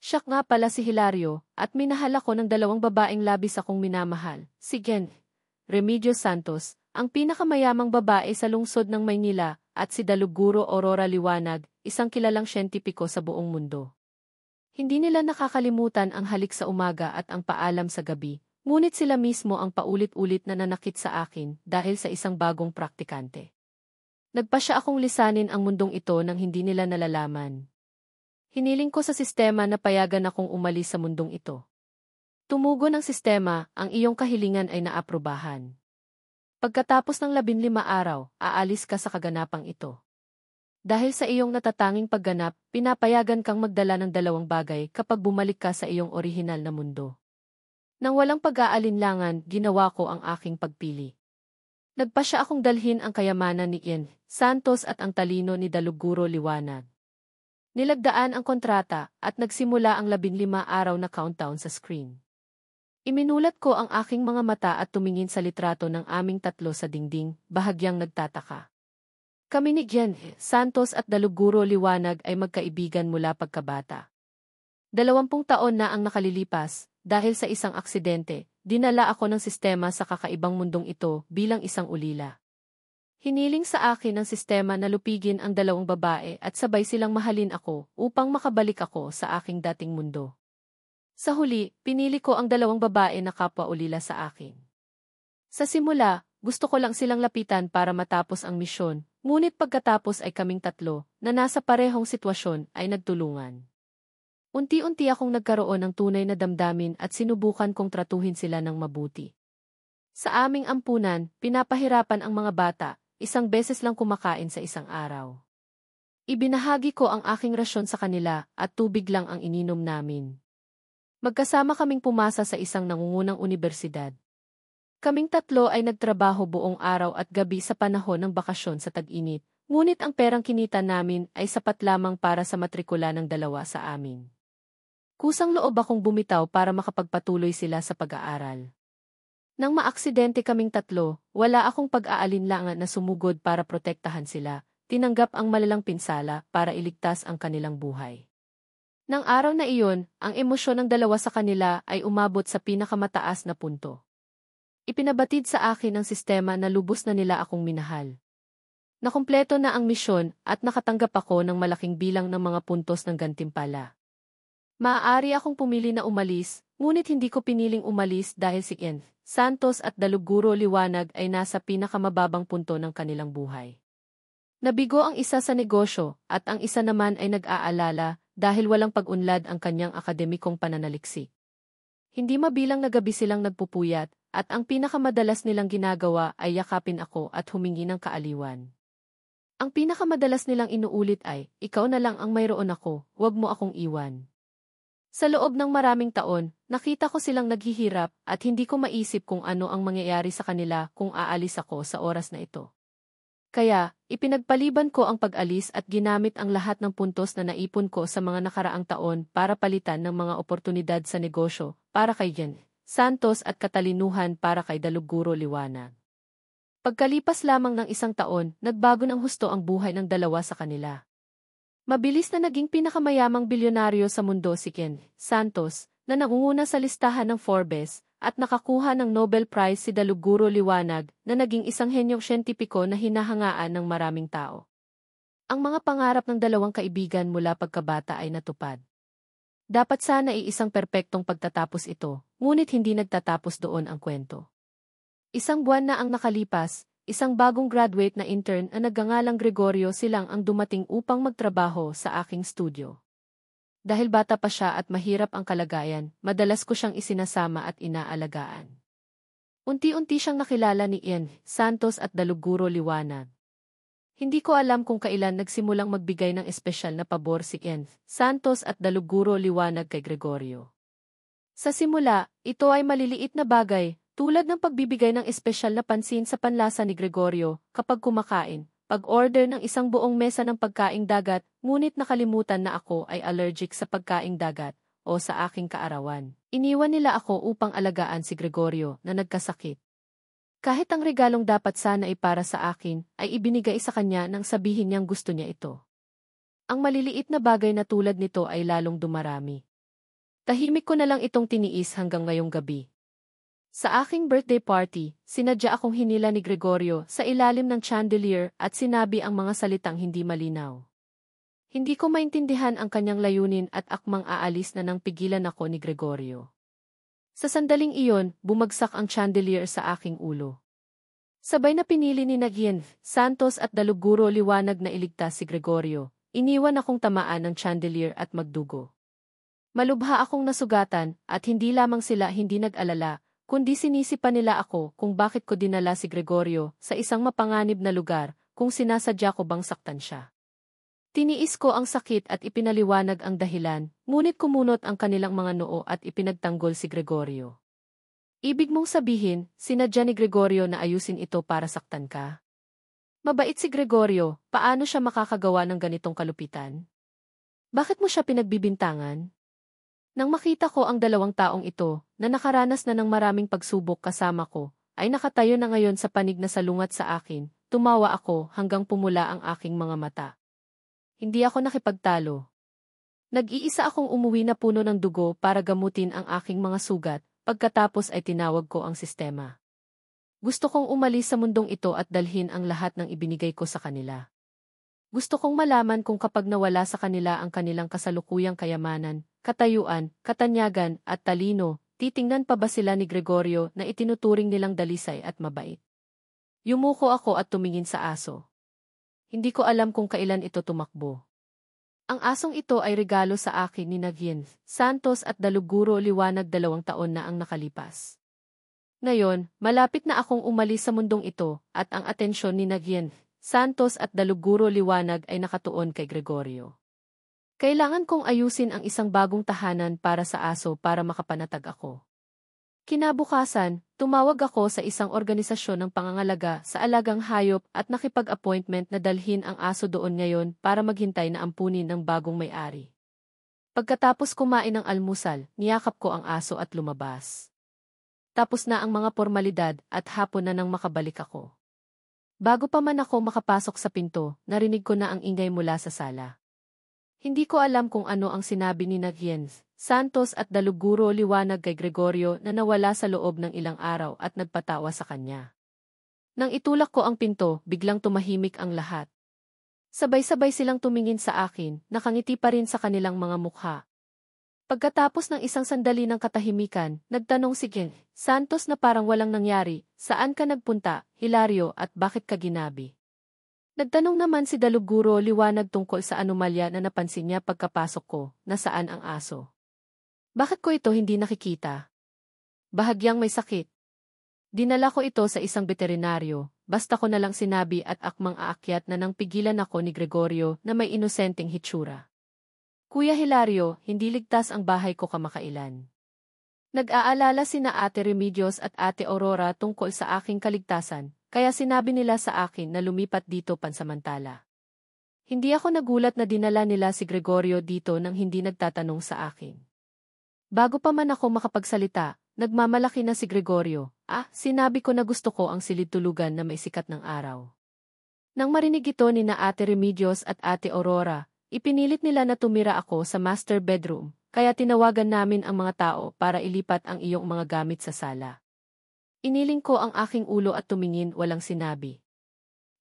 Siya nga pala si Hilario, at minahal ako ng dalawang babaeng labis akong minamahal, si Gen. Remedios Santos, ang pinakamayamang babae sa lungsod ng Maynila, at si Daluguro Aurora Liwanag, isang kilalang siyentipiko sa buong mundo. Hindi nila nakakalimutan ang halik sa umaga at ang paalam sa gabi, ngunit sila mismo ang paulit-ulit na nanakit sa akin dahil sa isang bagong praktikante. Nagpasya akong lisanin ang mundong ito nang hindi nila nalalaman. Hiniling ko sa sistema na payagan akong umalis sa mundong ito. Tumugon ng sistema, ang iyong kahilingan ay naaprubahan. Pagkatapos ng 15 araw, aalis ka sa kaganapang ito. Dahil sa iyong natatanging pagganap, pinapayagan kang magdala ng dalawang bagay kapag bumalik ka sa iyong orihinal na mundo. Nang walang pag-aalinlangan, ginawa ko ang aking pagpili. Nagpasya akong dalhin ang kayamanan ni Ian Santos at ang talino ni Daluguro Liwanag. Nilagdaan ang kontrata at nagsimula ang 15 araw na countdown sa screen. Iminulat ko ang aking mga mata at tumingin sa litrato ng aming tatlo sa dingding, bahagyang nagtataka. Kami ni Gen. Santos at Daluguro Liwanag ay magkaibigan mula pagkabata. 20 taon na ang nakalilipas, dahil sa isang aksidente, dinala ako ng sistema sa kakaibang mundong ito bilang isang ulila. Hiniling sa akin ng sistema na lupigin ang dalawang babae at sabay silang mahalin ako upang makabalik ako sa aking dating mundo. Sa huli, pinili ko ang dalawang babae na kapwa-ulila sa akin. Sa simula, gusto ko lang silang lapitan para matapos ang misyon, ngunit pagkatapos ay kaming tatlo, na nasa parehong sitwasyon, ay nagtulungan. Unti-unti akong nagkaroon ng tunay na damdamin at sinubukan kong tratuhin sila ng mabuti. Sa aming ampunan, pinapahirapan ang mga bata, isang beses lang kumakain sa isang araw. Ibinahagi ko ang aking rasyon sa kanila at tubig lang ang ininom namin. Magkasama kaming pumasa sa isang nangungunang unibersidad. Kaming tatlo ay nagtrabaho buong araw at gabi sa panahon ng bakasyon sa tag-init, ngunit ang perang kinita namin ay sapat lamang para sa matrikula ng dalawa sa amin. Kusang loob akong bumitaw para makapagpatuloy sila sa pag-aaral. Nang maaksidente kaming tatlo, wala akong pag-aalinlangan na sumugod para protektahan sila, tinanggap ang malalang pinsala para iligtas ang kanilang buhay. Nang araw na iyon, ang emosyon ng dalawa sa kanila ay umabot sa pinakamataas na punto. Ipinabatid sa akin ng sistema na lubos na nila akong minahal. Nakumpleto na ang misyon at nakatanggap ako ng malaking bilang ng mga puntos ng gantimpala. Maaari akong pumili na umalis, ngunit hindi ko piniling umalis dahil si Ian Santos at Daluguro Liwanag ay nasa pinakamababang punto ng kanilang buhay. Nabigo ang isa sa negosyo at ang isa naman ay nag-aalala dahil walang pag-unlad ang kanyang akademikong pananaliksik. Hindi mabilang na gabi silang nagpupuyat at ang pinakamadalas nilang ginagawa ay yakapin ako at humingi ng kaaliwan. Ang pinakamadalas nilang inuulit ay, ikaw na lang ang mayroon ako, huwag mo akong iwan. Sa loob ng maraming taon, nakita ko silang naghihirap at hindi ko maisip kung ano ang mangyayari sa kanila kung aalis ako sa oras na ito. Kaya, ipinagpaliban ko ang pag-alis at ginamit ang lahat ng puntos na naipon ko sa mga nakaraang taon para palitan ng mga oportunidad sa negosyo, para kay Gen. Santos at katalinuhan para kay Daluguro Liwanag. Pagkalipas lamang ng isang taon, nagbago ng husto ang buhay ng dalawa sa kanila. Mabilis na naging pinakamayamang bilyonaryo sa mundo si Gen. Santos, na nangunguna sa listahan ng Forbes, at nakakuha ng Nobel Prize si Daluguro Liwanag na naging isang henyong siyentipiko na hinahangaan ng maraming tao. Ang mga pangarap ng dalawang kaibigan mula pagkabata ay natupad. Dapat sana ay isang perpektong pagtatapos ito, ngunit hindi nagtatapos doon ang kwento. Isang buwan na ang nakalipas, isang bagong graduate na intern na nagngangalang Gregorio silang ang dumating upang magtrabaho sa aking studio. Dahil bata pa siya at mahirap ang kalagayan, madalas ko siyang isinasama at inaalagaan. Unti-unti siyang nakilala ni Ian Santos at Daluguro Liwanag. Hindi ko alam kung kailan nagsimulang magbigay ng espesyal na pabor si Ian Santos at Daluguro Liwanag kay Gregorio. Sa simula, ito ay maliliit na bagay, tulad ng pagbibigay ng espesyal na pansin sa panlasa ni Gregorio kapag kumakain, pag-order ng isang buong mesa ng pagkaing dagat, ngunit nakalimutan na ako ay allergic sa pagkaing dagat o sa aking kaarawan. Iniwan nila ako upang alagaan si Gregorio na nagkasakit. Kahit ang regalong dapat sana ay para sa akin, ay ibinigay sa kanya nang sabihin niyang gusto niya ito. Ang maliliit na bagay na tulad nito ay lalong dumarami. Tahimik ko na lang itong tiniis hanggang ngayong gabi. Sa aking birthday party, sinadya akong hinila ni Gregorio sa ilalim ng chandelier at sinabi ang mga salitang hindi malinaw. Hindi ko maintindihan ang kanyang layunin at akmang aalis na nang pigilan ako ni Gregorio. Sa sandaling iyon, bumagsak ang chandelier sa aking ulo. Sabay na pinili ni Nagien, Santos at Daluguro liwanag na iligtas si Gregorio. Iniwan akong tamaan ng chandelier at magdugo. Malubha akong nasugatan at hindi lamang sila hindi nag-alala, kundi sinisipan nila ako kung bakit ko dinala si Gregorio sa isang mapanganib na lugar kung sinasadya ko bang saktan siya. Tiniis ko ang sakit at ipinaliwanag ang dahilan, ngunit kumunot ang kanilang mga noo at ipinagtanggol si Gregorio. Ibig mong sabihin, sinadya ni Gregorio na ayusin ito para saktan ka? Mabait si Gregorio, paano siya makakagawa ng ganitong kalupitan? Bakit mo siya pinagbibintangan? Nang makita ko ang dalawang taong ito, na nakaranas na ng maraming pagsubok kasama ko, ay nakatayo na ngayon sa panig na salungat sa akin, tumawa ako hanggang pumula ang aking mga mata. Hindi ako nakipagtalo. Nag-iisa akong umuwi na puno ng dugo para gamutin ang aking mga sugat, pagkatapos ay tinawag ko ang sistema. Gusto kong umalis sa mundong ito at dalhin ang lahat ng ibinigay ko sa kanila. Gusto kong malaman kung kapag nawala sa kanila ang kanilang kasalukuyang kayamanan, katayuan, katanyagan at talino, titingnan pa ba sila ni Gregorio na itinuturing nilang dalisay at mabait? Yumuko ako at tumingin sa aso. Hindi ko alam kung kailan ito tumakbo. Ang asong ito ay regalo sa akin ni Nagien, Santos at Daluguro liwanag 2 taon na ang nakalipas. Ngayon, malapit na akong umalis sa mundong ito at ang atensyon ni Nagien, Santos at Daluguro liwanag ay nakatuon kay Gregorio. Kailangan kong ayusin ang isang bagong tahanan para sa aso para makapanatag ako. Kinabukasan, tumawag ako sa isang organisasyon ng pangangalaga sa alagang hayop at nakipag-appointment na dalhin ang aso doon ngayon para maghintay na ampunin ng bagong may-ari. Pagkatapos kumain ng almusal, niyakap ko ang aso at lumabas. Tapos na ang mga formalidad at hapon na nang makabalik ako. Bago pa man ako makapasok sa pinto, narinig ko na ang ingay mula sa sala. Hindi ko alam kung ano ang sinabi ni Nagien, Santos at Daluguro liwanag kay Gregorio na nawala sa loob ng ilang araw at nagpatawa sa kanya. Nang itulak ko ang pinto, biglang tumahimik ang lahat. Sabay-sabay silang tumingin sa akin, nakangiti pa rin sa kanilang mga mukha. Pagkatapos ng isang sandali ng katahimikan, nagtanong si Ken, Santos na parang walang nangyari, saan ka nagpunta, Hilario at bakit ka ginabi? Nagtanong naman si Daluguro liwanag tungkol sa anomalya na napansin niya pagkapasok ko, nasaan ang aso. Bakit ko ito hindi nakikita? Bahagyang may sakit. Dinala ko ito sa isang veterinaryo, basta ko na lang sinabi at akmang aakyat na nang pigilan ako ni Gregorio na may inosenteng hitsura. Kuya Hilario, hindi ligtas ang bahay ko kamakailan. Nag-aalala sina Ate Remedios at Ate Aurora tungkol sa aking kaligtasan, kaya sinabi nila sa akin na lumipat dito pansamantala. Hindi ako nagulat na dinala nila si Gregorio dito nang hindi nagtatanong sa akin. Bago pa man ako makapagsalita, nagmamalaki na si Gregorio, sinabi ko na gusto ko ang silid-tulugan na may sikat ng araw. Nang marinig ito ni na Ate Remedios at Ate Aurora, ipinilit nila na tumira ako sa master bedroom, kaya tinawagan namin ang mga tao para ilipat ang iyong mga gamit sa sala. Iniling ko ang aking ulo at tumingin walang sinabi.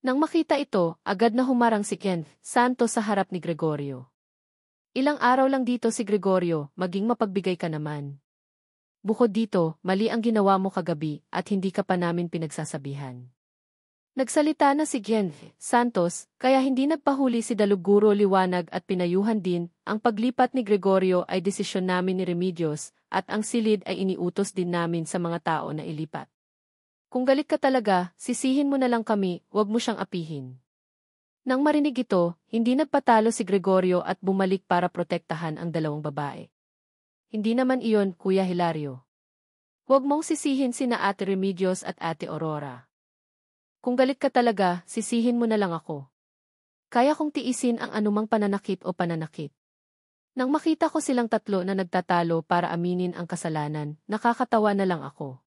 Nang makita ito, agad na humarang si Ken Santos sa harap ni Gregorio. Ilang araw lang dito si Gregorio, maging mapagbigay ka naman. Bukod dito, mali ang ginawa mo kagabi at hindi ka pa namin pinagsasabihan. Nagsalita na si Ken Santos, kaya hindi nagpahuli si Daluguro liwanag at pinayuhan din, ang paglipat ni Gregorio ay desisyon namin ni Remedios, at ang silid ay iniutos din namin sa mga tao na ilipat. Kung galit ka talaga, sisihin mo na lang kami, wag mo siyang apihin. Nang marinig ito, hindi nagpatalo si Gregorio at bumalik para protektahan ang dalawang babae. Hindi naman iyon, Kuya Hilario. Huwag mong sisihin sina Ate Remedios at Ate Aurora. Kung galit ka talaga, sisihin mo na lang ako. Kaya kong tiisin ang anumang pananakit o pananakit. Nang makita ko silang tatlo na nagtatalo para aminin ang kasalanan, nakakatawa na lang ako.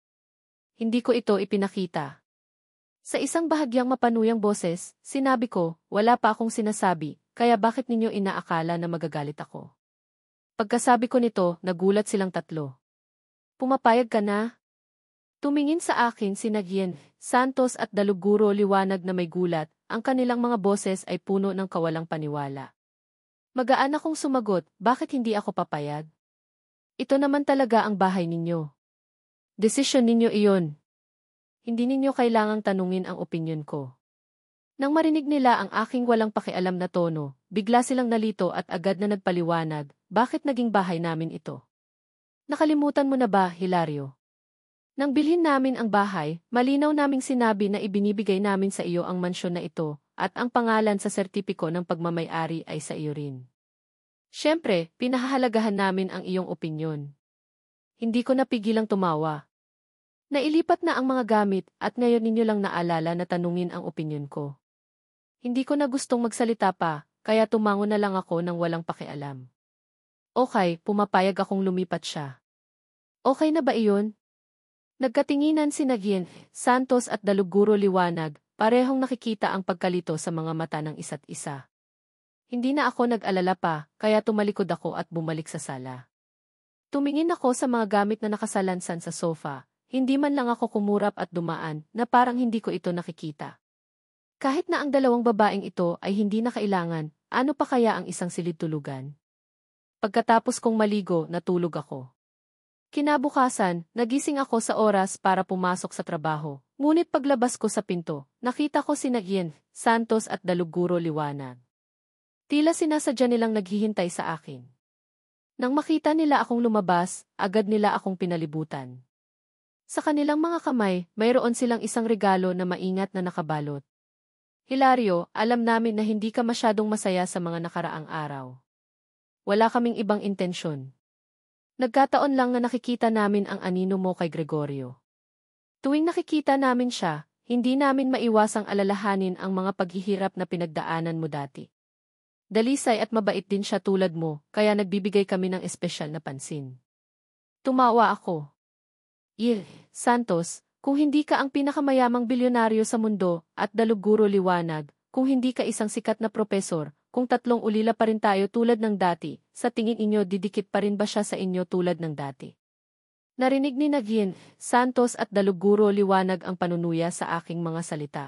Hindi ko ito ipinakita. Sa isang bahagyang mapanuyang boses, sinabi ko, wala pa akong sinasabi, kaya bakit ninyo inaakala na magagalit ako? Pagkasabi ko nito, nagulat silang tatlo. Pumapayag ka na? Tumingin sa akin sina Gian, Santos at Daluguro liwanag na may gulat, ang kanilang mga boses ay puno ng kawalang paniwala. Magaan akong sumagot, bakit hindi ako papayag? Ito naman talaga ang bahay ninyo. Desisyon ninyo iyon. Hindi ninyo kailangang tanungin ang opinyon ko. Nang marinig nila ang aking walang pakialam na tono, bigla silang nalito at agad na nagpaliwanag, bakit naging bahay namin ito? Nakalimutan mo na ba, Hilario? Nang bilhin namin ang bahay, malinaw naming sinabi na ibinibigay namin sa iyo ang mansyon na ito, at ang pangalan sa sertipiko ng pagmamay-ari ay sa iyo rin. Siyempre, pinahahalagahan namin ang iyong opinyon. Hindi ko napigilang tumawa. Nailipat na ang mga gamit at ngayon ninyo lang naalala na tanungin ang opinyon ko. Hindi ko na gustong magsalita pa, kaya tumango na lang ako nang walang pakialam. Okay, pumapayag akong lumipat siya. Okay na ba iyon? Nagkatinginan sina Gian, Santos at Daluguro liwanag, parehong nakikita ang pagkalito sa mga mata ng isa't isa. Hindi na ako nag-alala pa, kaya tumalikod ako at bumalik sa sala. Tumingin ako sa mga gamit na nakasalansan sa sofa, hindi man lang ako kumurap at dumaan na parang hindi ko ito nakikita. Kahit na ang dalawang babaeng ito ay hindi na kailangan, ano pa kaya ang isang silid-tulugan? Pagkatapos kong maligo, natulog ako. Kinabukasan, nagising ako sa oras para pumasok sa trabaho, ngunit paglabas ko sa pinto, nakita ko sina Gian, Santos at Daluguro liwanag. Tila sinasadya nilang naghihintay sa akin. Nang makita nila akong lumabas, agad nila akong pinalibutan. Sa kanilang mga kamay, mayroon silang isang regalo na maingat na nakabalot. Hilario, alam namin na hindi ka masyadong masaya sa mga nakaraang araw. Wala kaming ibang intensyon. Nagkataon lang na nakikita namin ang anino mo kay Gregorio. Tuwing nakikita namin siya, hindi namin maiwasang alalahanin ang mga paghihirap na pinagdaanan mo dati. Dalisay at mabait din siya tulad mo, kaya nagbibigay kami ng espesyal na pansin. Tumawa ako. Santos, kung hindi ka ang pinakamayamang bilyonaryo sa mundo, at Daluguro liwanag, kung hindi ka isang sikat na propesor, kung tatlong ulila pa rin tayo tulad ng dati, sa tingin inyo didikit pa rin ba siya sa inyo tulad ng dati? Narinig ni Gian, Santos at Daluguro liwanag ang panunuya sa aking mga salita.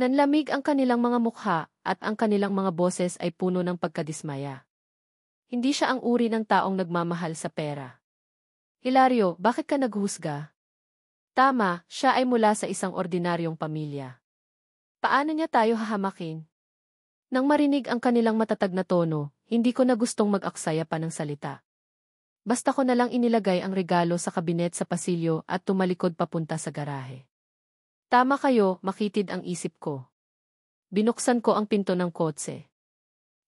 Nanlamig ang kanilang mga mukha at ang kanilang mga boses ay puno ng pagkadismaya. Hindi siya ang uri ng taong nagmamahal sa pera. Hilario, bakit ka naghusga? Tama, siya ay mula sa isang ordinaryong pamilya. Paano niya tayo hahamakin? Nang marinig ang kanilang matatag na tono, hindi ko na gustong mag-aksaya pa ng salita. Basta ko na lang inilagay ang regalo sa kabinet sa pasilyo at tumalikod papunta sa garahe. Tama kayo, makitid ang isip ko. Binuksan ko ang pinto ng kotse.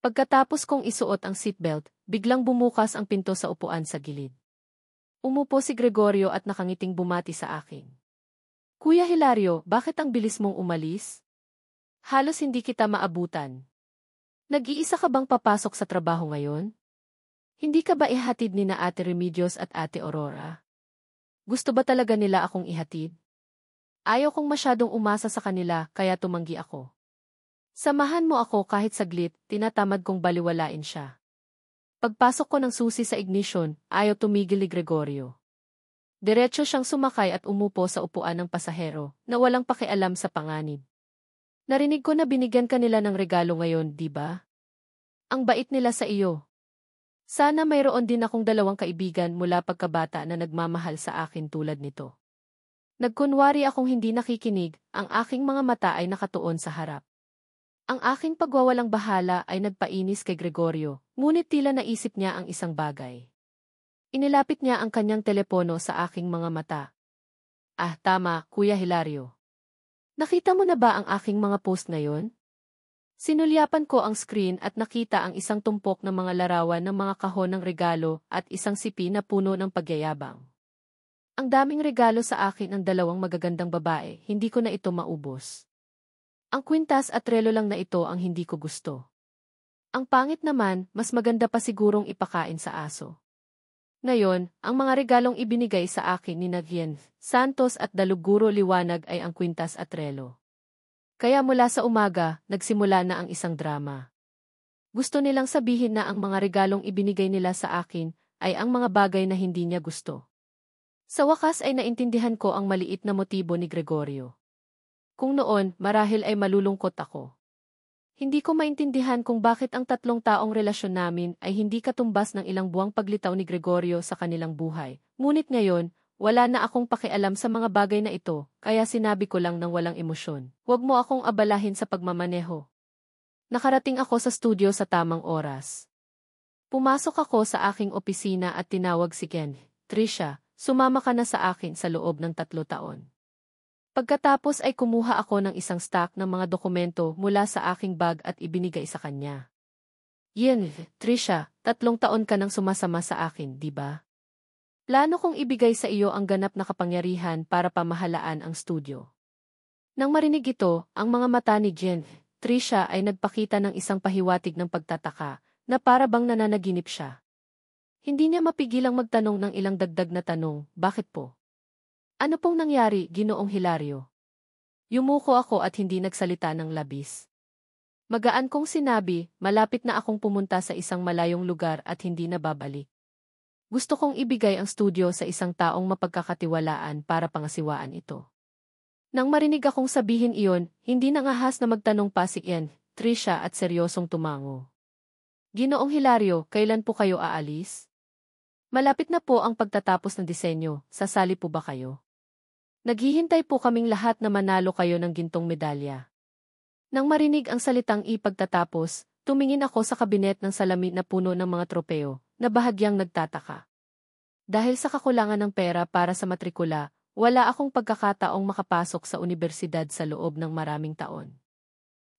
Pagkatapos kong isuot ang seatbelt, biglang bumukas ang pinto sa upuan sa gilid. Umupo si Gregorio at nakangiting bumati sa akin. Kuya Hilario, bakit ang bilis mong umalis? Halos hindi kita maabutan. Nag-iisa ka bang papasok sa trabaho ngayon? Hindi ka ba ihatid ni na Ate Remedios at Ate Aurora? Gusto ba talaga nila akong ihatid? Ayaw kong masyadong umasa sa kanila kaya tumanggi ako. Samahan mo ako kahit saglit, tinatamad kong baliwalain siya. Pagpasok ko ng susi sa ignition, ayaw tumigil ni Gregorio. Diretso siyang sumakay at umupo sa upuan ng pasahero na walang pakialam sa panganib. Narinig ko na binigyan kanila ng regalo ngayon, di ba? Ang bait nila sa iyo. Sana mayroon din akong dalawang kaibigan mula pagkabata na nagmamahal sa akin tulad nito. Nagkunwari akong hindi nakikinig, ang aking mga mata ay nakatuon sa harap. Ang aking pagwawalang bahala ay nagpainis kay Gregorio, ngunit tila naisip niya ang isang bagay. Inilapit niya ang kanyang telepono sa aking mga mata. Ah, tama, Kuya Hilario. Nakita mo na ba ang aking mga post ngayon? Sinulyapan ko ang screen at nakita ang isang tumpok ng mga larawan ng mga kahon ng regalo at isang sipi na puno ng pagyayabang. Ang daming regalo sa akin ng dalawang magagandang babae, hindi ko na ito maubos. Ang kwintas at relo lang na ito ang hindi ko gusto. Ang pangit naman, mas maganda pa sigurong ipakain sa aso. Ngayon, ang mga regalong ibinigay sa akin ni Gian, Santos at Daluguro liwanag ay ang kwintas at relo. Kaya mula sa umaga, nagsimula na ang isang drama. Gusto nilang sabihin na ang mga regalong ibinigay nila sa akin ay ang mga bagay na hindi niya gusto. Sa wakas ay naintindihan ko ang maliit na motibo ni Gregorio. Kung noon, marahil ay malulungkot ako. Hindi ko maintindihan kung bakit ang 3 taong relasyon namin ay hindi katumbas ng ilang buwang paglitaw ni Gregorio sa kanilang buhay. Ngunit ngayon, wala na akong pakialam sa mga bagay na ito, kaya sinabi ko lang ng walang emosyon. Huwag mo akong abalahin sa pagmamaneho. Nakarating ako sa studio sa tamang oras. Pumasok ako sa aking opisina at tinawag si Ken. Trisha, sumama ka na sa akin sa loob ng 3 taon. Pagkatapos ay kumuha ako ng isang stack ng mga dokumento mula sa aking bag at ibinigay sa kanya. Yen, Trisha, 3 taon ka nang sumasama sa akin, di ba? Plano kong ibigay sa iyo ang ganap na kapangyarihan para pamahalaan ang studio. Nang marinig ito, ang mga mata ni Jen, Trisha ay nagpakita ng isang pahiwatig ng pagtataka na para bang nananaginip siya. Hindi niya mapigilang magtanong ng ilang dagdag na tanong, bakit po? Ano pong nangyari, Ginoong Hilario? Yumuko ako at hindi nagsalita ng labis. Magaan kong sinabi, malapit na akong pumunta sa isang malayong lugar at hindi na babalik. Gusto kong ibigay ang studio sa isang taong mapagkakatiwalaan para pangasiwaan ito. Nang marinig akong sabihin iyon, hindi nangahas na magtanong pa si Ian, Trisha at seryosong tumango. Ginoong Hilario, kailan po kayo aalis? Malapit na po ang pagtatapos ng disenyo, sasali po ba kayo? Naghihintay po kaming lahat na manalo kayo ng gintong medalya. Nang marinig ang salitang ipagtatapos, tumingin ako sa kabinet ng salamin na puno ng mga tropeo, na bahagyang nagtataka. Dahil sa kakulangan ng pera para sa matrikula, wala akong pagkakataong makapasok sa universidad sa loob ng maraming taon.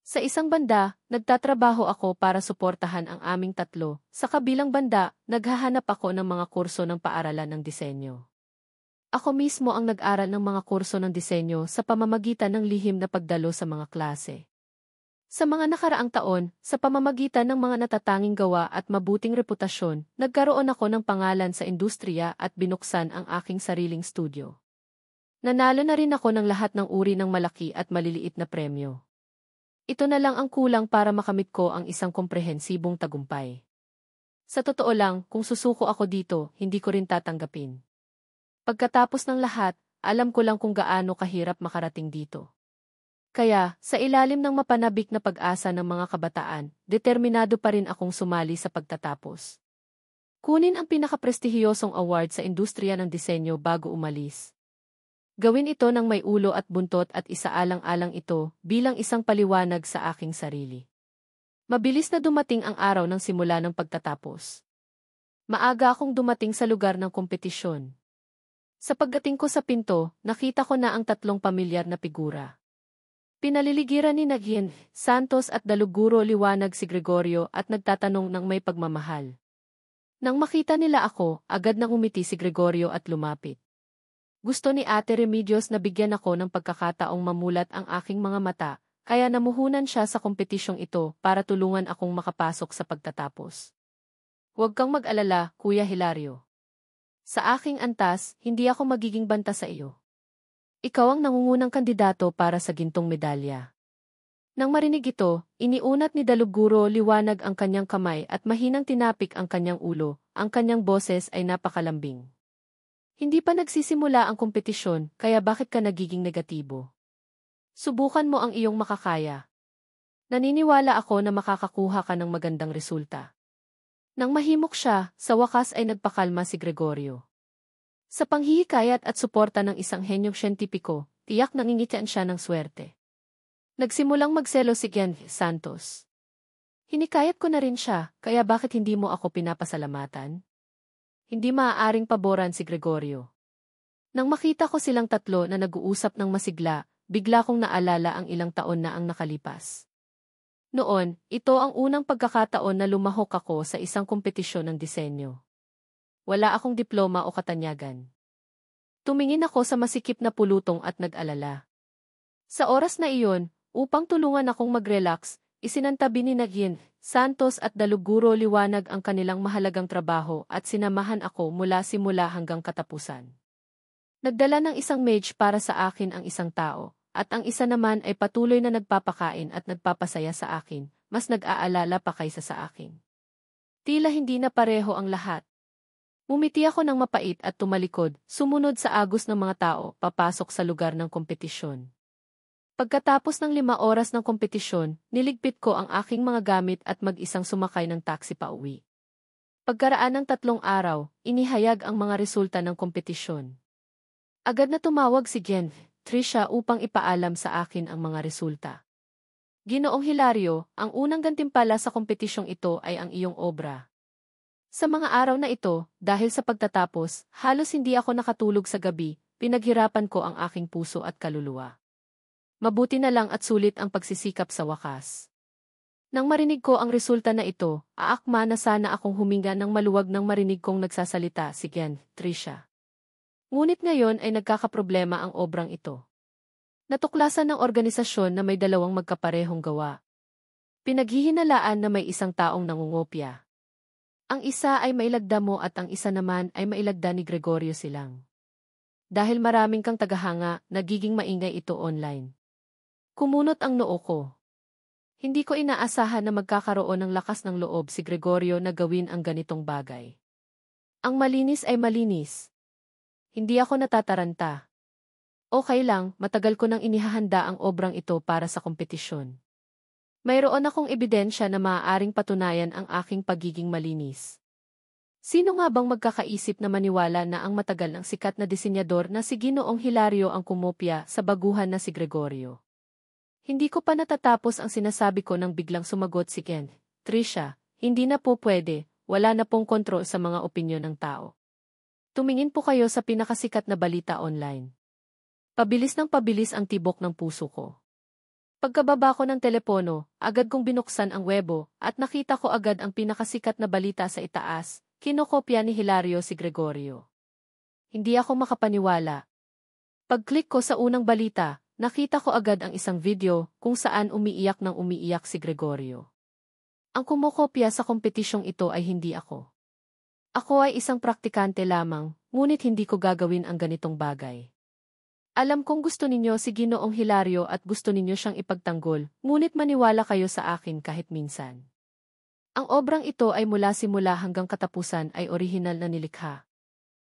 Sa isang banda, nagtatrabaho ako para suportahan ang aming 3, sa kabilang banda, naghahanap ako ng mga kurso ng paaralan ng disenyo. Ako mismo ang nag-aral ng mga kurso ng disenyo sa pamamagitan ng lihim na pagdalo sa mga klase. Sa mga nakaraang taon, sa pamamagitan ng mga natatanging gawa at mabuting reputasyon, nagkaroon ako ng pangalan sa industriya at binuksan ang aking sariling studio. Nanalo na rin ako ng lahat ng uri ng malaki at maliliit na premyo. Ito na lang ang kulang para makamit ko ang isang komprehensibong tagumpay. Sa totoo lang, kung susuko ako dito, hindi ko rin tatanggapin. Pagkatapos ng lahat, alam ko lang kung gaano kahirap makarating dito. Kaya, sa ilalim ng mapanabik na pag-asa ng mga kabataan, determinado pa rin akong sumali sa pagtatapos. Kunin ang pinakaprestihiyosong award sa industriya ng disenyo bago umalis. Gawin ito ng may ulo at buntot at isaalang-alang ito bilang isang paliwanag sa aking sarili. Mabilis na dumating ang araw ng simula ng pagtatapos. Maaga akong dumating sa lugar ng kompetisyon. Sa pagdating ko sa pinto, nakita ko na ang 3 pamilyar na figura. Pinaliligiran ni Naghin, Santos at Daluguro liwanag si Gregorio at nagtatanong ng may pagmamahal. Nang makita nila ako, agad nang umiti si Gregorio at lumapit. Gusto ni Ate Remedios na bigyan ako ng pagkakataong mamulat ang aking mga mata, kaya namuhunan siya sa kompetisyong ito para tulungan akong makapasok sa pagtatapos. Huwag kang mag-alala, Kuya Hilario. Sa aking antas, hindi ako magiging banta sa iyo. Ikaw ang nangungunang kandidato para sa gintong medalya. Nang marinig ito, iniunat ni Daluguro liwanag ang kanyang kamay at mahinang tinapik ang kanyang ulo, ang kanyang boses ay napakalambing. Hindi pa nagsisimula ang kompetisyon, kaya bakit ka nagiging negatibo? Subukan mo ang iyong makakaya. Naniniwala ako na makakakuha ka ng magandang resulta. Nang mahimok siya, sa wakas ay nagpakalma si Gregorio. Sa panghihikayat at suporta ng isang henyong siyentipiko, tiyak nangingitian siya ng swerte. Nagsimulang magselo si Ken Santos. Hinikayat ko na rin siya, kaya bakit hindi mo ako pinapasalamatan? Hindi maaaring paboran si Gregorio. Nang makita ko silang 3 na nag-uusap ng masigla, bigla kong naalala ang ilang taon na ang nakalipas. Noon, ito ang unang pagkakataon na lumahok ako sa isang kompetisyon ng disenyo. Wala akong diploma o katanyagan. Tumingin ako sa masikip na pulutong at nag-alala. Sa oras na iyon, upang tulungan akong mag-relax, isinantabi ni Naghin, Santos at Daluguro liwanag ang kanilang mahalagang trabaho at sinamahan ako mula simula hanggang katapusan. Nagdala ng isang mage para sa akin ang isang tao, at ang isa naman ay patuloy na nagpapakain at nagpapasaya sa akin, mas nag-aalala pa kaysa sa akin. Tila hindi na pareho ang lahat. Umiti ako ng mapait at tumalikod, sumunod sa agos ng mga tao, papasok sa lugar ng kompetisyon. Pagkatapos ng 5 oras ng kompetisyon, niligpit ko ang aking mga gamit at mag-isang sumakay ng taxi pa uwi. Pagkaraan ng 3 araw, inihayag ang mga resulta ng kompetisyon. Agad na tumawag si Jen, Trisha upang ipaalam sa akin ang mga resulta. Ginoong Hilario, ang unang gantimpala sa kompetisyong ito ay ang iyong obra. Sa mga araw na ito, dahil sa pagtatapos, halos hindi ako nakatulog sa gabi, pinaghirapan ko ang aking puso at kaluluwa. Mabuti na lang at sulit ang pagsisikap sa wakas. Nang marinig ko ang resulta na ito, aakma na sana akong huminga ng maluwag nang marinig kong nagsasalita si Jen, Trisha. Ngunit ngayon ay nagkakaproblema ang obrang ito. Natuklasan ng organisasyon na may 2 magkaparehong gawa. Pinaghihinalaan na may isang taong nangungopya. Ang isa ay mailagda mo at ang isa naman ay mailagda ni Gregorio Silang. Dahil maraming kang tagahanga, nagiging maingay ito online. Kumunot ang noo ko. Hindi ko inaasahan na magkakaroon ng lakas ng loob si Gregorio na gawin ang ganitong bagay. Ang malinis ay malinis. Hindi ako natataranta. Okay lang, matagal ko nang inihahanda ang obrang ito para sa kompetisyon. Mayroon akong ebidensya na maaaring patunayan ang aking pagiging malinis. Sino nga bang magkakaisip na maniwala na ang matagal ng sikat na disenyador na si Ginoong Hilario ang kumopya sa baguhan na si Gregorio? Hindi ko pa natatapos ang sinasabi ko nang biglang sumagot si Ken. Trisha, hindi na po pwede, wala na pong kontrol sa mga opinyon ng tao. Tumingin po kayo sa pinakasikat na balita online. Pabilis ng pabilis ang tibok ng puso ko. Pagkababa ko ng telepono, agad kong binuksan ang webo at nakita ko agad ang pinakasikat na balita sa itaas, kinokopya ni Hilario si Gregorio. Hindi ako makapaniwala. Pag-click ko sa unang balita, nakita ko agad ang isang video kung saan umiiyak si Gregorio. Ang kumokopya sa kompetisyong ito ay hindi ako. Ako ay isang praktikante lamang, ngunit hindi ko gagawin ang ganitong bagay. Alam kong gusto ninyo si Ginoong Hilario at gusto ninyo siyang ipagtanggol, ngunit maniwala kayo sa akin kahit minsan. Ang obrang ito ay mula simula hanggang katapusan ay orihinal na nilikha.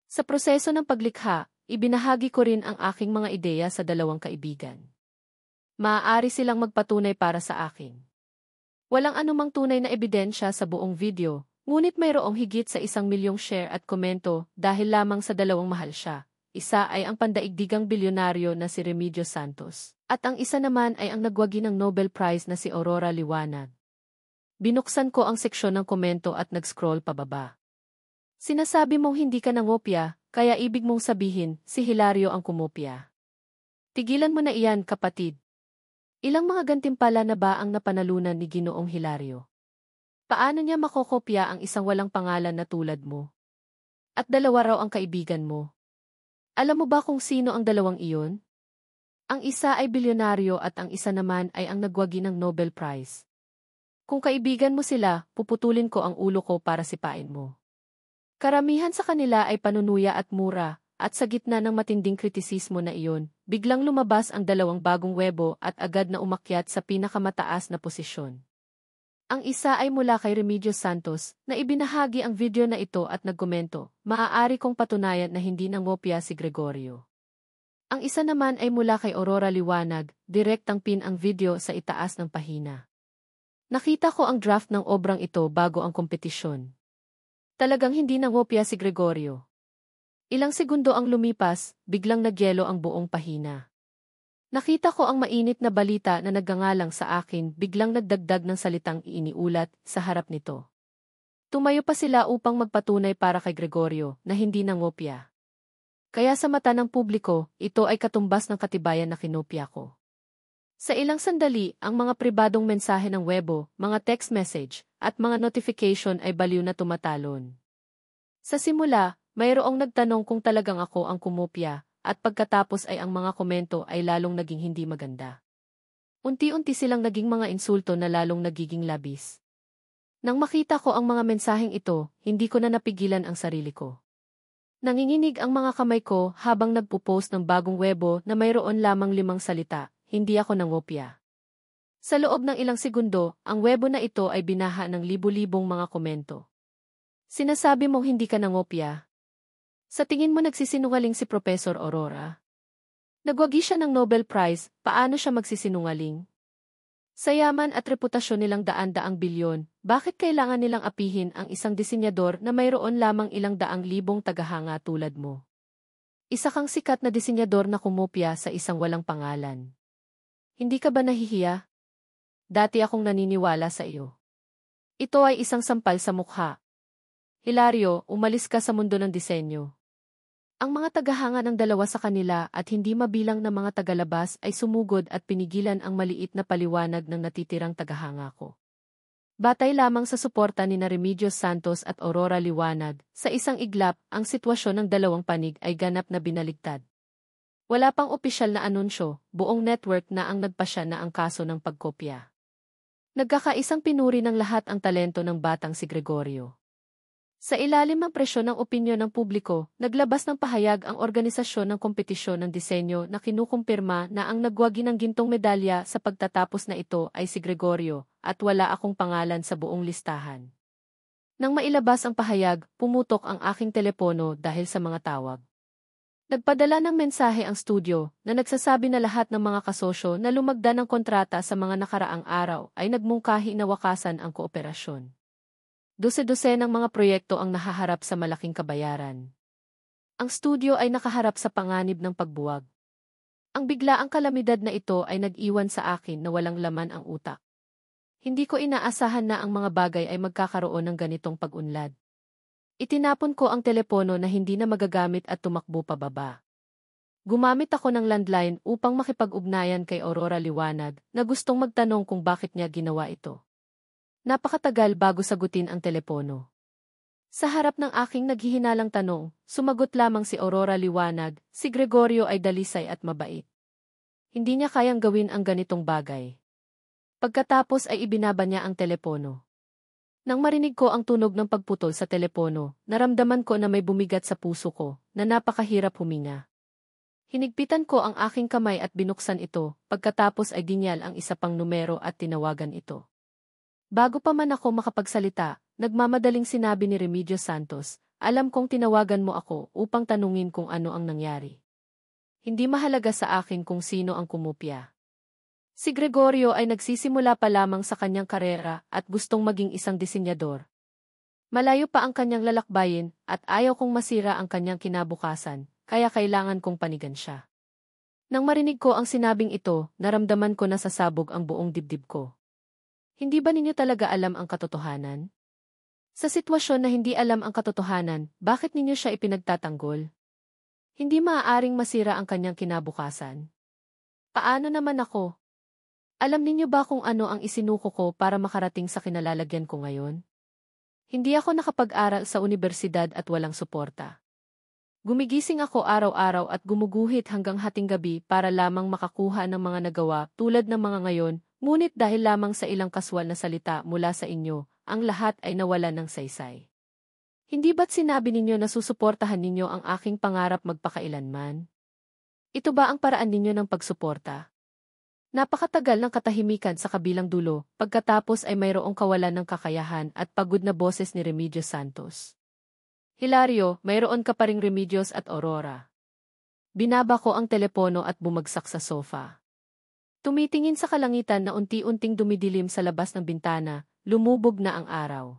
Sa proseso ng paglikha, ibinahagi ko rin ang aking mga ideya sa 2 kaibigan. Maaari silang magpatunay para sa akin. Walang anumang tunay na ebidensya sa buong video, ngunit mayroong higit sa 1,000,000 share at komento dahil lamang sa 2 mahal siya. Isa ay ang pandaigdigang bilyonaryo na si Remigio Santos, at ang isa naman ay ang nagwagi ng Nobel Prize na si Aurora Liwanag. Binuksan ko ang seksyon ng komento at nag-scroll pababa. Sinasabi mong hindi ka nangopya, kaya ibig mong sabihin, si Hilario ang kumopya. Tigilan mo na iyan, kapatid. Ilang mga gantimpala na ba ang napanalunan ni Ginoong Hilario? Paano niya makokopya ang isang walang pangalan na tulad mo? At 2 raw ang kaibigan mo. Alam mo ba kung sino ang 2 iyon? Ang isa ay bilyonaryo at ang isa naman ay ang nagwagi ng Nobel Prize. Kung kaibigan mo sila, puputulin ko ang ulo ko para sipain mo. Karamihan sa kanila ay panunuya at mura, at sa gitna ng matinding kritisismo na iyon, biglang lumabas ang 2 bagong webo at agad na umakyat sa pinakamataas na posisyon. Ang isa ay mula kay Remigio Santos, na ibinahagi ang video na ito at nagkomento, maaari kong patunayan na hindi nangopya si Gregorio. Ang isa naman ay mula kay Aurora Liwanag, direktang pin ang video sa itaas ng pahina. Nakita ko ang draft ng obrang ito bago ang kompetisyon. Talagang hindi nangopya si Gregorio. Ilang segundo ang lumipas, biglang nagyelo ang buong pahina. Nakita ko ang mainit na balita na nagngangalang sa akin, biglang nagdagdag ng salitang iniulat sa harap nito. Tumayo pa sila upang magpatunay para kay Gregorio na hindi nangopya. Kaya sa mata ng publiko, ito ay katumbas ng katibayan na kinopya ko. Sa ilang sandali, ang mga pribadong mensahe ng webo, mga text message, at mga notification ay baliw na tumatalon. Sa simula, mayroong nagtanong kung talagang ako ang kumopya, at pagkatapos ay ang mga komento ay lalong naging hindi maganda. Unti-unti silang naging mga insulto na lalong nagiging labis. Nang makita ko ang mga mensaheng ito, hindi ko na napigilan ang sarili ko. Nanginginig ang mga kamay ko habang nagpo-post ng bagong webo na mayroon lamang 5 salita, hindi ako nangopya. Sa loob ng ilang segundo, ang webo na ito ay binaha ng libu-libong mga komento. Sinasabi mong hindi ka nangopya. Sa tingin mo nagsisinungaling si Professor Aurora? Nagwagi siya ng Nobel Prize, paano siya magsisinungaling? Sa yaman at reputasyon nilang daan-daang bilyon, bakit kailangan nilang apihin ang isang disenyador na mayroon lamang ilang daang libong tagahanga tulad mo? Isa kang sikat na disenyador na kumopya sa isang walang pangalan. Hindi ka ba nahihiya? Dati akong naniniwala sa iyo. Ito ay isang sampal sa mukha. Hilario, umalis ka sa mundo ng disenyo. Ang mga tagahanga ng dalawa sa kanila at hindi mabilang na mga tagalabas ay sumugod at pinigilan ang maliit na paliwanag ng natitirang tagahanga ko. Batay lamang sa suporta ni Remedios Santos at Aurora Liwanag, sa isang iglap, ang sitwasyon ng dalawang panig ay ganap na binaligtad. Wala pang opisyal na anunsyo, buong network na ang nagpasya na ang kaso ng pagkopya. Nagkakaisang pinuri ng lahat ang talento ng batang si Gregorio. Sa ilalim ng presyon ng opinyon ng publiko, naglabas ng pahayag ang organisasyon ng kompetisyon ng disenyo na kinukumpirma na ang nagwagi ng gintong medalya sa pagtatapos na ito ay si Gregorio, at wala akong pangalan sa buong listahan. Nang mailabas ang pahayag, pumutok ang aking telepono dahil sa mga tawag. Nagpadala ng mensahe ang studio na nagsasabi na lahat ng mga kasosyo na lumagda ng kontrata sa mga nakaraang araw ay nagmungkahi na wakasan ang kooperasyon. Dose-dose ng mga proyekto ang nahaharap sa malaking kabayaran. Ang studio ay nakaharap sa panganib ng pagbuwag. Ang biglaang kalamidad na ito ay nag-iwan sa akin na walang laman ang utak. Hindi ko inaasahan na ang mga bagay ay magkakaroon ng ganitong pag-unlad. Itinapon ko ang telepono na hindi na magagamit at tumakbo pababa. Gumamit ako ng landline upang makipag-ugnayan kay Aurora Liwanag na gustong magtanong kung bakit niya ginawa ito. Napakatagal bago sagutin ang telepono. Sa harap ng aking naghihinalang tanong, sumagot lamang si Aurora Liwanag, si Gregorio ay dalisay at mabait. Hindi niya kayang gawin ang ganitong bagay. Pagkatapos ay ibinaba niya ang telepono. Nang marinig ko ang tunog ng pagputol sa telepono, naramdaman ko na may bumigat sa puso ko, na napakahirap huminga. Hinigpitan ko ang aking kamay at binuksan ito, pagkatapos ay dinyal ang isa pang numero at tinawagan ito. Bago pa man ako makapagsalita, nagmamadaling sinabi ni Remedios Santos, alam kong tinawagan mo ako upang tanungin kung ano ang nangyari. Hindi mahalaga sa akin kung sino ang kumopya. Si Gregorio ay nagsisimula pa lamang sa kanyang karera at gustong maging isang disenyador. Malayo pa ang kanyang lalakbayin at ayaw kong masira ang kanyang kinabukasan, kaya kailangan kong panigan siya. Nang marinig ko ang sinabing ito, naramdaman ko na sasabog ang buong dibdib ko. Hindi ba ninyo talaga alam ang katotohanan? Sa sitwasyon na hindi alam ang katotohanan, bakit ninyo siya ipinagtatanggol? Hindi maaaring masira ang kanyang kinabukasan. Paano naman ako? Alam ninyo ba kung ano ang isinuko ko para makarating sa kinalalagyan ko ngayon? Hindi ako nakapag-aral sa unibersidad at walang suporta. Gumigising ako araw-araw at gumuguhit hanggang hating gabi para lamang makakuha ng mga nagawa tulad ng mga ngayon, ngunit dahil lamang sa ilang kaswal na salita mula sa inyo, ang lahat ay nawalan ng saysay. Hindi ba't sinabi ninyo na susuportahan ninyo ang aking pangarap magpakailanman? Ito ba ang paraan ninyo ng pagsuporta? Napakatagal ng katahimikan sa kabilang dulo, pagkatapos ay mayroong kawalan ng kakayahan at pagod na boses ni Remedios Santos. Hilario, mayroon ka pa ring Remedios at Aurora. Binaba ko ang telepono at bumagsak sa sofa. Tumitingin sa kalangitan na unti-unting dumidilim sa labas ng bintana, lumubog na ang araw.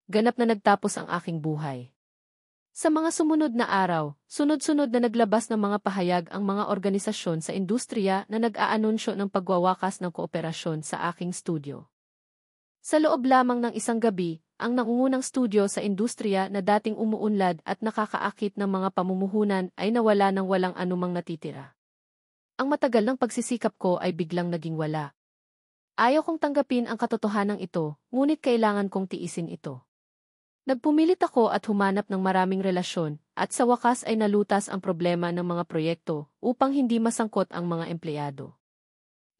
Ganap na nagtapos ang aking buhay. Sa mga sumunod na araw, sunod-sunod na naglabas ng mga pahayag ang mga organisasyon sa industriya na nag-aanunsyo ng pagwawakas ng kooperasyon sa aking studio. Sa loob lamang ng isang gabi, ang nangungunang studio sa industriya na dating umuunlad at nakakaakit ng mga pamumuhunan ay nawala ng walang anumang natitira. Ang matagal ng pagsisikap ko ay biglang naging wala. Ayaw kong tanggapin ang katotohanan ito, ngunit kailangan kong tiisin ito. Nagpumilit ako at humanap ng maraming relasyon, at sa wakas ay nalutas ang problema ng mga proyekto upang hindi masangkot ang mga empleyado.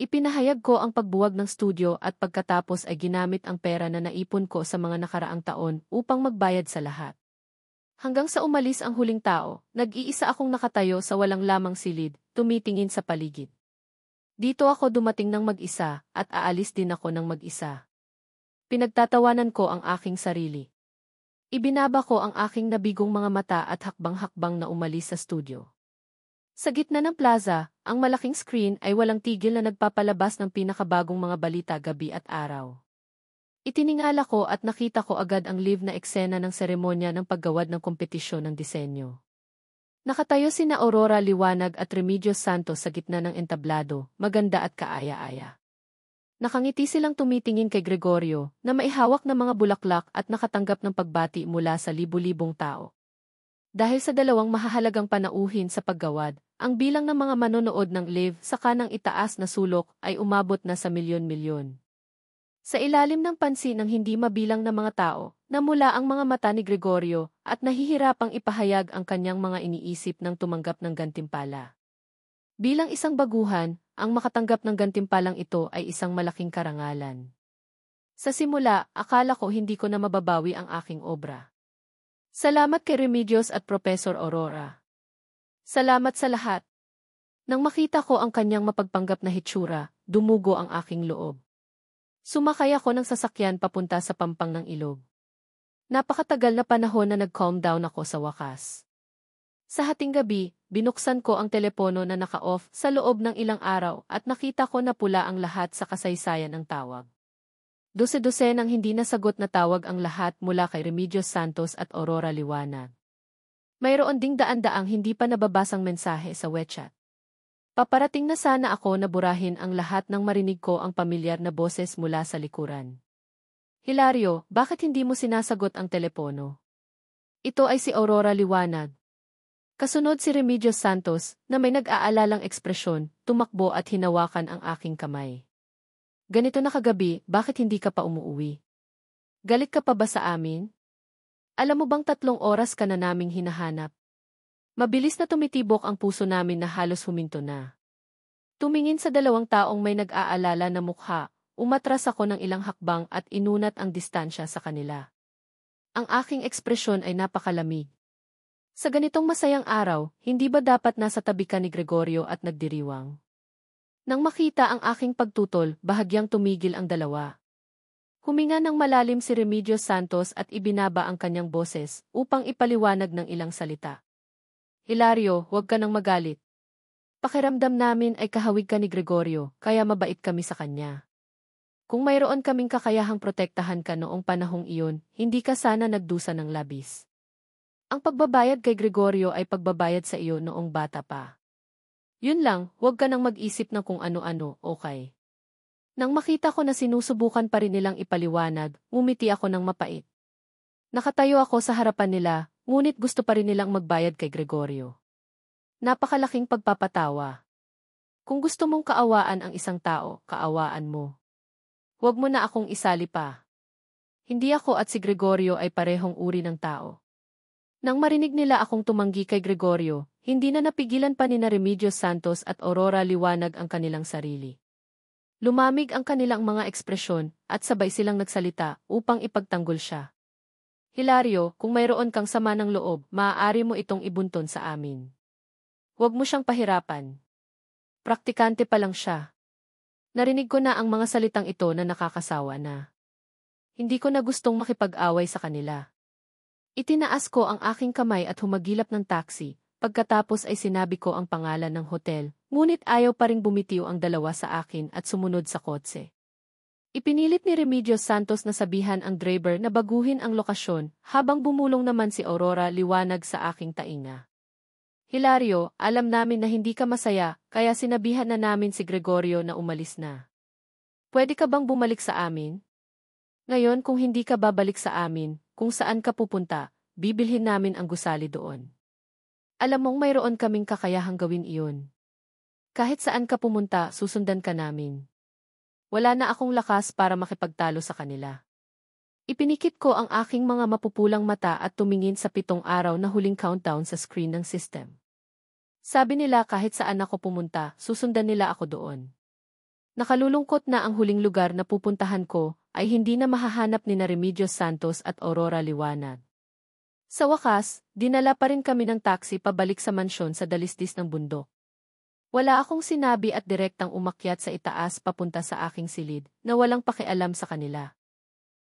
Ipinahayag ko ang pagbuwag ng studio at pagkatapos ay ginamit ang pera na naipon ko sa mga nakaraang taon upang magbayad sa lahat. Hanggang sa umalis ang huling tao, nag-iisa akong nakatayo sa walang lamang silid, tumitingin sa paligid. Dito ako dumating ng mag-isa at aalis din ako ng mag-isa. Pinagtatawanan ko ang aking sarili. Ibinaba ko ang aking nabigong mga mata at hakbang-hakbang na umalis sa studio. Sa gitna ng plaza, ang malaking screen ay walang tigil na nagpapalabas ng pinakabagong mga balita gabi at araw. Itiningala ko at nakita ko agad ang live na eksena ng seremonya ng paggawad ng kompetisyon ng disenyo. Nakatayo sina Aurora Liwanag at Remedios Santos sa gitna ng entablado, maganda at kaaya-aya. Nakangiti silang tumitingin kay Gregorio na maihawak ng mga bulaklak at nakatanggap ng pagbati mula sa libu-libong tao. Dahil sa dalawang mahahalagang panauhin sa paggawad, ang bilang ng mga manonood ng live sa kanang itaas na sulok ay umabot na sa milyon-milyon. Sa ilalim ng pansin ng hindi mabilang na mga tao, namula ang mga mata ni Gregorio at nahihirapang ipahayag ang kanyang mga iniisip ng tumanggap ng gantimpala. Bilang isang baguhan, ang makatanggap ng gantimpalang ito ay isang malaking karangalan. Sa simula, akala ko hindi ko na mababawi ang aking obra. Salamat kay Remedios at Professor Aurora. Salamat sa lahat. Nang makita ko ang kanyang mapagpanggap na hitsura, dumugo ang aking loob. Sumakay ako ng sasakyan papunta sa pampang ng ilog. Napakatagal na panahon na nag-calm down ako sa wakas. Sa hating gabi, binuksan ko ang telepono na naka-off sa loob ng ilang araw at nakita ko na pula ang lahat sa kasaysayan ng tawag. Dose-dose nang hindi nasagot na tawag ang lahat mula kay Remedios Santos at Aurora Liwanag. Mayroon ding daan-daang hindi pa nababasang mensahe sa WeChat. Paparating na sana ako na burahin ang lahat nang marinig ko ang pamilyar na boses mula sa likuran. Hilario, bakit hindi mo sinasagot ang telepono? Ito ay si Aurora Liwanag. Kasunod si Remedios Santos na may nag-aalalang ekspresyon, tumakbo at hinawakan ang aking kamay. Ganito na kagabi, bakit hindi ka pa umuuwi? Galit ka pa ba sa amin? Alam mo bang 3 oras ka na naming hinahanap? Mabilis na tumitibok ang puso namin na halos huminto na. Tumingin sa 2 taong may nag-aalala na mukha, umatras ako ng ilang hakbang at inunat ang distansya sa kanila. Ang aking ekspresyon ay napakalamig. Sa ganitong masayang araw, hindi ba dapat nasa tabi ka ni Gregorio at nagdiriwang? Nang makita ang aking pagtutol, bahagyang tumigil ang dalawa. Huminga ng malalim si Remedios Santos at ibinaba ang kanyang boses upang ipaliwanag ng ilang salita. Hilario, huwag ka nang magalit. Pakiramdam namin ay kahawig ka ni Gregorio, kaya mabait kami sa kanya. Kung mayroon kaming kakayahang protektahan ka noong panahong iyon, hindi ka sana nagdusa ng labis. Ang pagbabayad kay Gregorio ay pagbabayad sa iyo noong bata pa. Yun lang, huwag ka nang mag-isip ng kung ano-ano, okay? Nang makita ko na sinusubukan pa rin nilang ipaliwanag, ngumiti ako ng mapait. Nakatayo ako sa harapan nila, ngunit gusto pa rin nilang magbayad kay Gregorio. Napakalaking pagpapatawa. Kung gusto mong kaawaan ang isang tao, kaawaan mo. Huwag mo na akong isali pa. Hindi ako at si Gregorio ay parehong uri ng tao. Nang marinig nila akong tumanggi kay Gregorio, hindi na napigilan pa ni Remedios Santos at Aurora Liwanag ang kanilang sarili. Lumamig ang kanilang mga ekspresyon at sabay silang nagsalita upang ipagtanggol siya. Hilario, kung mayroon kang sama ng loob, maaari mo itong ibunton sa amin. Huwag mo siyang pahirapan. Praktikante pa lang siya. Narinig ko na ang mga salitang ito na nakakasawa na. Hindi ko na gustong makipag-away sa kanila. Itinaas ko ang aking kamay at humagilap ng taxi, pagkatapos ay sinabi ko ang pangalan ng hotel, ngunit ayaw pa ring bumitiw ang dalawa sa akin at sumunod sa kotse. Ipinilit ni Remedios Santos na sabihan ang driver na baguhin ang lokasyon, habang bumulong naman si Aurora Liwanag sa aking tainga. Hilario, alam namin na hindi ka masaya, kaya sinabihan na namin si Gregorio na umalis na. Pwede ka bang bumalik sa amin? Ngayon kung hindi ka babalik sa amin, kung saan ka pupunta, bibilhin namin ang gusali doon. Alam mong mayroon kaming kakayahang gawin iyon. Kahit saan ka pumunta, susundan ka namin. Wala na akong lakas para makipagtalo sa kanila. Ipinikit ko ang aking mga mapupulang mata at tumingin sa 7 araw na huling countdown sa screen ng system. Sabi nila kahit saan ako pumunta, susundan nila ako doon. Nakalulungkot na ang huling lugar na pupuntahan ko ay hindi na mahahanap ni Remedios Santos at Aurora Liwanag. Sa wakas, dinala pa rin kami ng taxi pabalik sa mansyon sa dalisdis ng bundok. Wala akong sinabi at direktang umakyat sa itaas papunta sa aking silid, na walang pakialam sa kanila.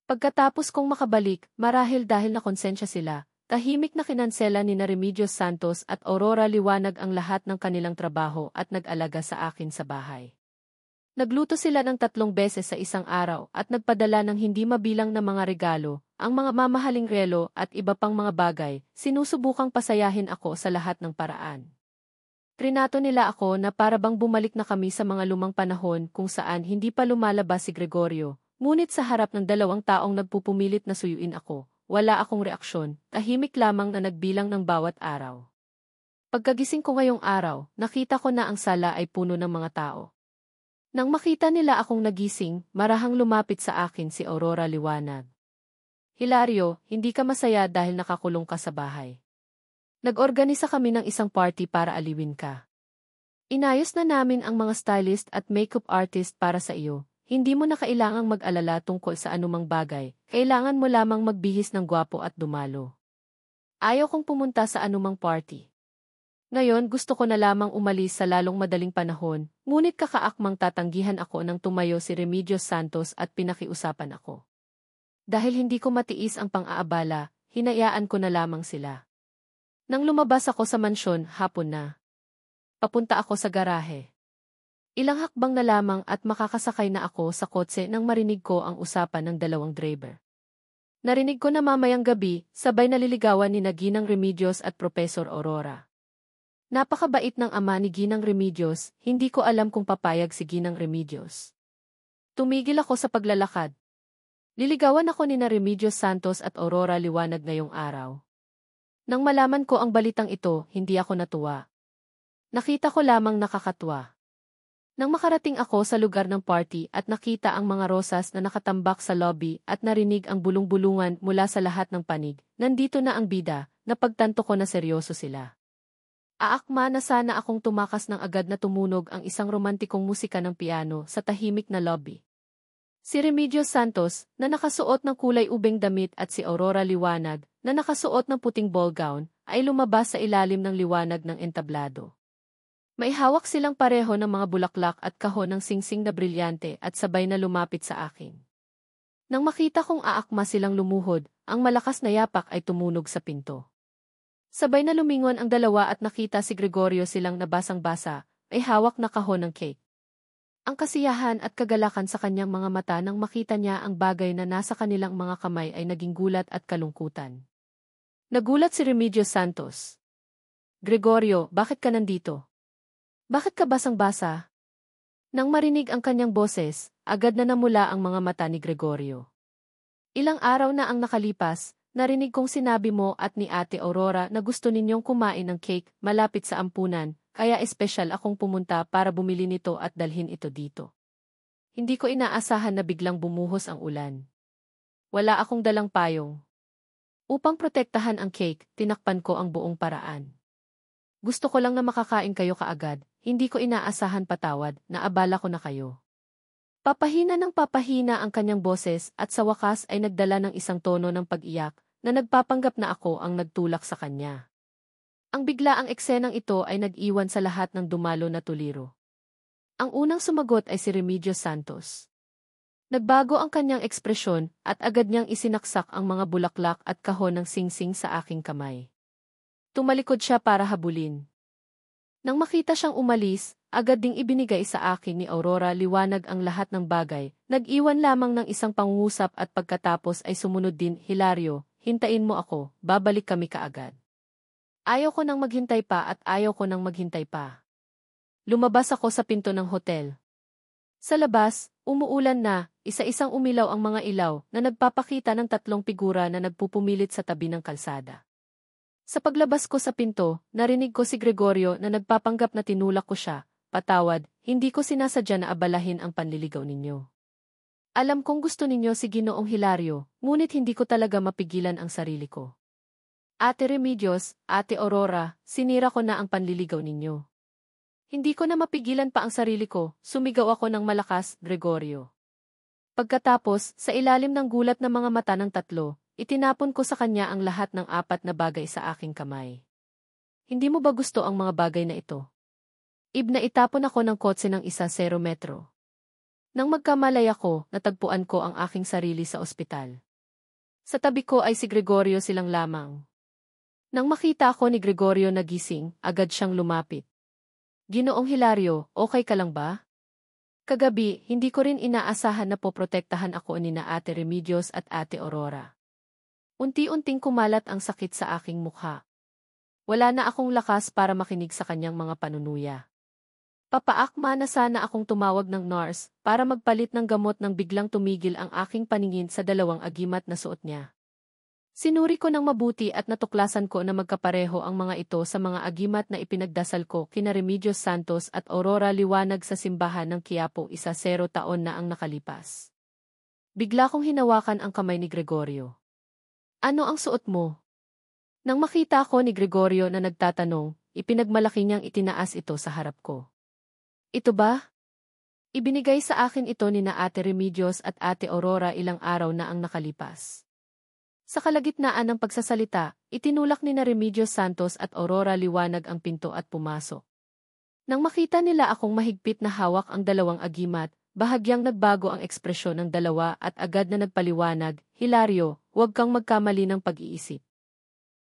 Pagkatapos kong makabalik, marahil dahil nakonsensya sila, tahimik na kinansela ni Remedios Santos at Aurora Liwanag ang lahat ng kanilang trabaho at nag-alaga sa akin sa bahay. Nagluto sila ng 3 beses sa isang araw at nagpadala ng hindi mabilang na mga regalo, ang mga mamahaling relo at iba pang mga bagay, sinusubukang pasayahin ako sa lahat ng paraan. Trinato nila ako na para bang bumalik na kami sa mga lumang panahon kung saan hindi pa lumalabas si Gregorio, ngunit sa harap ng 2 taong nagpupumilit na suyuin ako, wala akong reaksyon, tahimik lamang na nagbilang ng bawat araw. Pagkagising ko ngayong araw, nakita ko na ang sala ay puno ng mga tao. Nang makita nila akong nagising, marahang lumapit sa akin si Aurora Liwanag. Hilario, hindi ka masaya dahil nakakulong ka sa bahay. Nag-organisa kami ng isang party para aliwin ka. Inayos na namin ang mga stylist at makeup artist para sa iyo. Hindi mo na kailangang mag-alala tungkol sa anumang bagay, kailangan mo lamang magbihis ng gwapo at dumalo. Ayaw kong pumunta sa anumang party. Ngayon gusto ko na lamang umalis sa lalong madaling panahon, ngunit kakaakmang tatanggihan ako nang tumayo si Remedios Santos at pinakiusapan ako. Dahil hindi ko matiis ang pang-aabala, hinayaan ko na lamang sila. Nang lumabas ako sa mansyon, hapon na. Papunta ako sa garahe. Ilang hakbang na lamang at makakasakay na ako sa kotse nang marinig ko ang usapan ng 2 driver. Narinig ko na mamayang gabi, sabay naliligawan ni Ginang Remedios at Professor Aurora. Napakabait ng ama ni Ginang Remedios, hindi ko alam kung papayag si Ginang Remedios. Tumigil ako sa paglalakad. Liligawan ako ni Remedios Santos at Aurora Liwanag ngayong araw. Nang malaman ko ang balitang ito, hindi ako natuwa. Nakita ko lamang nakakatuwa. Nang makarating ako sa lugar ng party at nakita ang mga rosas na nakatambak sa lobby at narinig ang bulong-bulungan mula sa lahat ng panig, nandito na ang bida, napagtanto ko na seryoso sila. Aakma na sana akong tumakas ng agad na tumunog ang isang romantikong musika ng piano sa tahimik na lobby. Si Remedios Santos, na nakasuot ng kulay ubeng damit at si Aurora Liwanag, na nakasuot ng puting ball gown, ay lumabas sa ilalim ng liwanag ng entablado. May hawak silang pareho ng mga bulaklak at kahon ng singsing na brilyante at sabay na lumapit sa akin. Nang makita kong aakma silang lumuhod, ang malakas na yapak ay tumunog sa pinto. Sabay na lumingon ang dalawa at nakita si Gregorio silang nabasang-basa, ay hawak na kahon ng cake. Ang kasiyahan at kagalakan sa kanyang mga mata nang makita niya ang bagay na nasa kanilang mga kamay ay naging gulat at kalungkutan. Nagulat si Remedios Santos. Gregorio, bakit ka nandito? Bakit ka basang-basa? Nang marinig ang kanyang boses, agad na namula ang mga mata ni Gregorio. Ilang araw na ang nakalipas, narinig kong sinabi mo at ni Ate Aurora na gusto ninyong kumain ng cake malapit sa ampunan, kaya espesyal akong pumunta para bumili nito at dalhin ito dito. Hindi ko inaasahan na biglang bumuhos ang ulan. Wala akong dalang payong. Upang protektahan ang cake, tinakpan ko ang buong paraan. Gusto ko lang na makakain kayo kaagad, hindi ko inaasahan patawad, naabala ko na kayo. Papahina ng papahina ang kanyang boses at sa wakas ay nagdala ng isang tono ng pag-iyak na nagpapanggap na ako ang nagtulak sa kanya. Ang biglaang eksenang ito ay nag-iwan sa lahat ng dumalo na tuliro. Ang unang sumagot ay si Remedios Santos. Nagbago ang kanyang ekspresyon at agad niyang isinaksak ang mga bulaklak at kahon ng singsing sa aking kamay. Tumalikod siya para habulin. Nang makita siyang umalis, agad ding ibinigay sa akin ni Aurora Liwanag ang lahat ng bagay, nag-iwan lamang ng isang pangungusap at pagkatapos ay sumunod din, Hilario, hintayin mo ako, babalik kami kaagad. Ayaw ko nang maghintay pa at ayaw ko nang maghintay pa. Lumabas ako sa pinto ng hotel. Sa labas, umuulan na, isa-isang umilaw ang mga ilaw na nagpapakita ng 3 figura na nagpupumilit sa tabi ng kalsada. Sa paglabas ko sa pinto, narinig ko si Gregorio na nagpapanggap na tinulak ko siya, patawad, hindi ko sinasadya na abalahin ang panliligaw ninyo. Alam kong gusto ninyo si Ginoong Hilario, ngunit hindi ko talaga mapigilan ang sarili ko. Ate Remedios, Ate Aurora, sinira ko na ang panliligaw ninyo. Hindi ko na mapigilan pa ang sarili ko, sumigaw ako ng malakas, Gregorio. Pagkatapos, sa ilalim ng gulat ng mga mata ng 3, itinapon ko sa kanya ang lahat ng 4 na bagay sa aking kamay. Hindi mo ba gusto ang mga bagay na ito? Naitapon ako ng kotse ng 1-0 metro. Nang magkamalay ako, natagpuan ko ang aking sarili sa ospital. Sa tabi ko ay si Gregorio silang lamang. Nang makita ako ni Gregorio na gising, agad siyang lumapit. Ginoong Hilario, okay ka lang ba? Kagabi, hindi ko rin inaasahan na poprotektahan ako ni na Ate Remedios at Ate Aurora. Unti-unting kumalat ang sakit sa aking mukha. Wala na akong lakas para makinig sa kanyang mga panunuya. Papaakma na sana akong tumawag ng nurse para magpalit ng gamot nang biglang tumigil ang aking paningin sa dalawang agimat na suot niya. Sinuri ko ng mabuti at natuklasan ko na magkapareho ang mga ito sa mga agimat na ipinagdasal ko kina Remedios Santos at Aurora Liwanag sa simbahan ng Quiapo 10 taon na ang nakalipas. Bigla kong hinawakan ang kamay ni Gregorio. Ano ang suot mo? Nang makita ko ni Gregorio na nagtatanong, ipinagmalaki niyang itinaas ito sa harap ko. Ito ba? Ibinigay sa akin ito ni na Ate Remedios at Ate Aurora ilang araw na ang nakalipas. Sa kalagitnaan ng pagsasalita, itinulak ni na Remedios Santos at Aurora Liwanag ang pinto at pumasok. Nang makita nila akong mahigpit na hawak ang dalawang agimat, bahagyang nagbago ang ekspresyon ng dalawa at agad na nagpaliwanag, Hilario, huwag kang magkamali ng pag-iisip.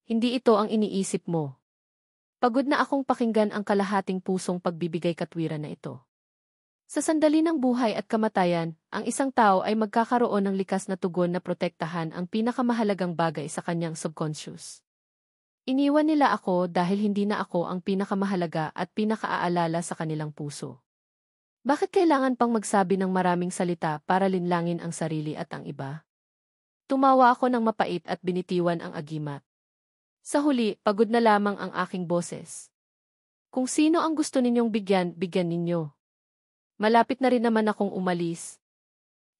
Hindi ito ang iniisip mo. Pagod na akong pakinggan ang kalahating pusong pagbibigay katwiran na ito. Sa sandali ng buhay at kamatayan, ang isang tao ay magkakaroon ng likas na tugon na protektahan ang pinakamahalagang bagay sa kanyang subconscious. Iniwan nila ako dahil hindi na ako ang pinakamahalaga at pinakaaalala sa kanilang puso. Bakit kailangan pang magsabi ng maraming salita para linlangin ang sarili at ang iba? Tumawa ako ng mapait at binitiwan ang agimat. Sa huli, pagod na lamang ang aking boses. Kung sino ang gusto ninyong bigyan, bigyan ninyo. Malapit na rin naman akong umalis.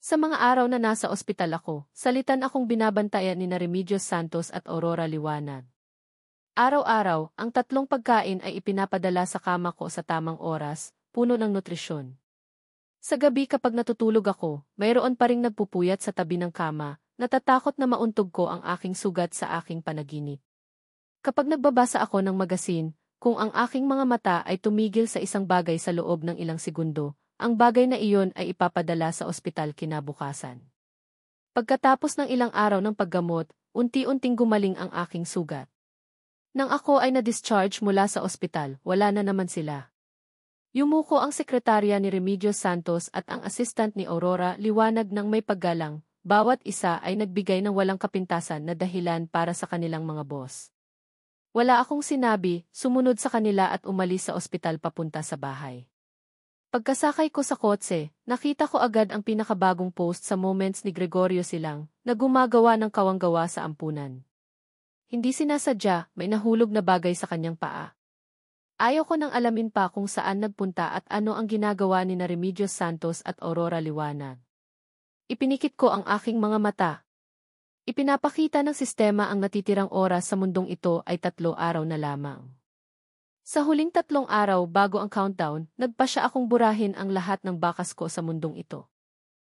Sa mga araw na nasa ospital ako, salitan akong binabantayan ni na Remedios Santos at Aurora Liwanag. Araw-araw, ang 3 pagkain ay ipinapadala sa kama ko sa tamang oras, puno ng nutrisyon. Sa gabi kapag natutulog ako, mayroon pa ring nagpupuyat sa tabi ng kama, natatakot na mauntog ko ang aking sugat sa aking panaginip. Kapag nagbabasa ako ng magasin, kung ang aking mga mata ay tumigil sa isang bagay sa loob ng ilang segundo, ang bagay na iyon ay ipapadala sa ospital kinabukasan. Pagkatapos ng ilang araw ng paggamot, unti-unting gumaling ang aking sugat. Nang ako ay na-discharge mula sa ospital, wala na naman sila. Yumuko ang sekretarya ni Remedios Santos at ang assistant ni Aurora Liwanag ng may paggalang, bawat isa ay nagbigay ng walang kapintasan na dahilan para sa kanilang mga boss. Wala akong sinabi, sumunod sa kanila at umalis sa ospital papunta sa bahay. Pagkasakay ko sa kotse, nakita ko agad ang pinakabagong post sa Moments ni Gregorio Silang, na gumagawa ng kawanggawa sa ampunan. Hindi sinasadya, may nahulog na bagay sa kanyang paa. Ayaw ko nang alamin pa kung saan nagpunta at ano ang ginagawa ni na Remedios Santos at Aurora Liwanag. Ipinikit ko ang aking mga mata. Ipinapakita ng sistema ang natitirang oras sa mundong ito ay 3 araw na lamang. Sa huling 3 araw bago ang countdown, nagpasya akong burahin ang lahat ng bakas ko sa mundong ito.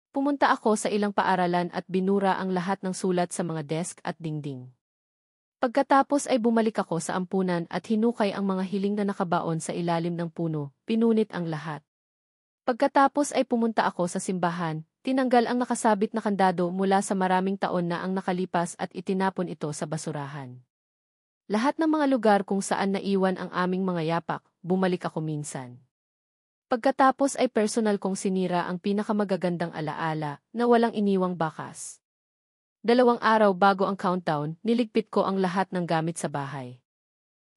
Pumunta ako sa ilang paaralan at binura ang lahat ng sulat sa mga desk at dingding. Pagkatapos ay bumalik ako sa ampunan at hinukay ang mga hiling na nakabaon sa ilalim ng puno, pinunit ang lahat. Pagkatapos ay pumunta ako sa simbahan, tinanggal ang nakasabit na kandado mula sa maraming taon na ang nakalipas at itinapon ito sa basurahan. Lahat ng mga lugar kung saan naiwan ang aming mga yapak, bumalik ako minsan. Pagkatapos ay personal kong sinira ang pinakamagagandang alaala na walang iniwang bakas. 2 araw bago ang countdown, niligpit ko ang lahat ng gamit sa bahay.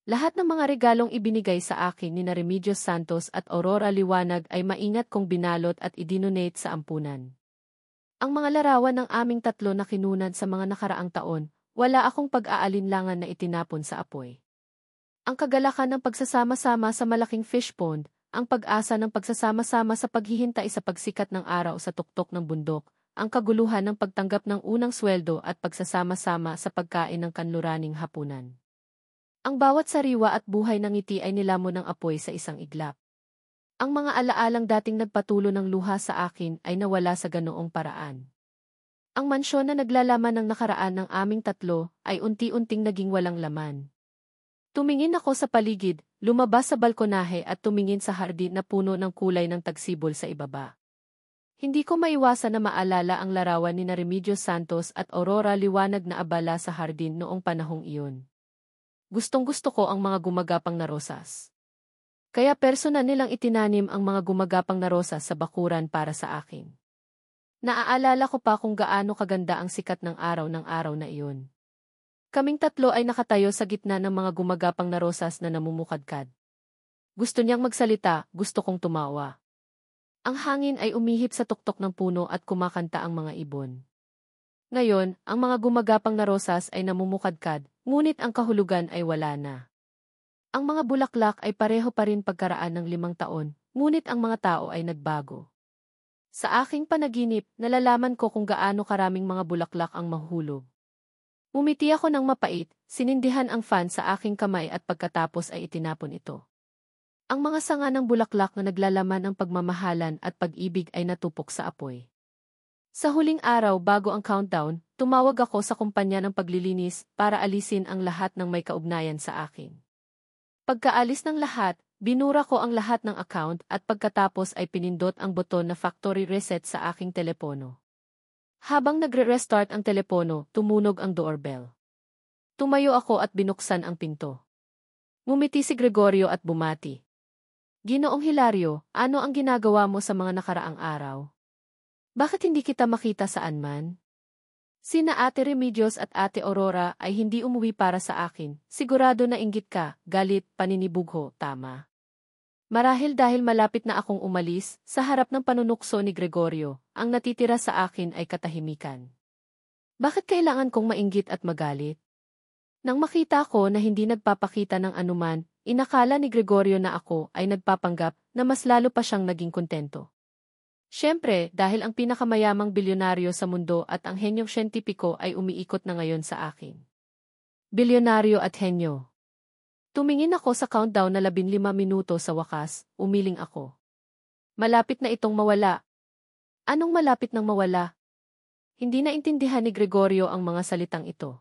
Lahat ng mga regalong ibinigay sa akin ni na Remedios Santos at Aurora Liwanag ay maingat kong binalot at idinonate sa ampunan. Ang mga larawan ng aming 3 na kinunan sa mga nakaraang taon, wala akong pag-aalinlangan na itinapon sa apoy. Ang kagalakan ng pagsasama-sama sa malaking fish pond, ang pag-asa ng pagsasama-sama sa paghihintay sa pagsikat ng araw sa tuktok ng bundok, ang kaguluhan ng pagtanggap ng unang sweldo at pagsasama-sama sa pagkain ng kanluraning hapunan. Ang bawat sariwa at buhay ng ngiti ay nilamon ng apoy sa isang iglap. Ang mga alaalang dating nagpatulo ng luha sa akin ay nawala sa ganoong paraan. Ang mansyon na naglalaman ng nakaraan ng aming 3 ay unti-unting naging walang laman. Tumingin ako sa paligid, lumabas sa balkonahe at tumingin sa hardin na puno ng kulay ng tagsibol sa ibaba. Hindi ko maiwasan na maalala ang larawan ni Remedios Santos at Aurora Liwanag na abala sa hardin noong panahong iyon. Gustong-gusto ko ang mga gumagapang na rosas. Kaya personal nilang itinanim ang mga gumagapang na rosas sa bakuran para sa akin. Naaalala ko pa kung gaano kaganda ang sikat ng araw na iyon. Kaming tatlo ay nakatayo sa gitna ng mga gumagapang na rosas na namumukadkad. Gusto niyang magsalita, gusto kong tumawa. Ang hangin ay umihip sa tuktok ng puno at kumakanta ang mga ibon. Ngayon, ang mga gumagapang na rosas ay namumukadkad, ngunit ang kahulugan ay wala na. Ang mga bulaklak ay pareho pa rin pagkaraan ng 5 taon, ngunit ang mga tao ay nagbago. Sa aking panaginip, nalalaman ko kung gaano karaming mga bulaklak ang mahuhulog. Umiti ako ng mapait, sinindihan ang fan sa aking kamay at pagkatapos ay itinapon ito. Ang mga sanga ng bulaklak na naglalaman ng pagmamahalan at pag-ibig ay natupok sa apoy. Sa huling araw bago ang countdown, tumawag ako sa kumpanya ng paglilinis para alisin ang lahat ng may kaugnayan sa akin. Pagkaalis ng lahat, binura ko ang lahat ng account at pagkatapos ay pinindot ang buton na factory reset sa aking telepono. Habang nagre-restart ang telepono, tumunog ang doorbell. Tumayo ako at binuksan ang pinto. Ngumiti si Gregorio at bumati. Ginoong Hilario, ano ang ginagawa mo sa mga nakaraang araw? Bakit hindi kita makita saan man? Sina Ate Remedios at Ate Aurora ay hindi umuwi para sa akin, sigurado na inggit ka, galit, paninibugho, tama. Marahil dahil malapit na akong umalis, sa harap ng panunukso ni Gregorio, ang natitira sa akin ay katahimikan. Bakit kailangan kong mainggit at magalit? Nang makita ko na hindi nagpapakita ng anuman, inakala ni Gregorio na ako ay nagpapanggap na mas lalo pa siyang naging kontento. Siyempre, dahil ang pinakamayamang bilyonaryo sa mundo at ang henyong siyentipiko ay umiikot na ngayon sa akin. Bilyonaryo at henyo. Tumingin ako sa countdown na 15 minuto sa wakas, umiling ako. Malapit na itong mawala. Anong malapit nang mawala? Hindi naintindihan ni Gregorio ang mga salitang ito.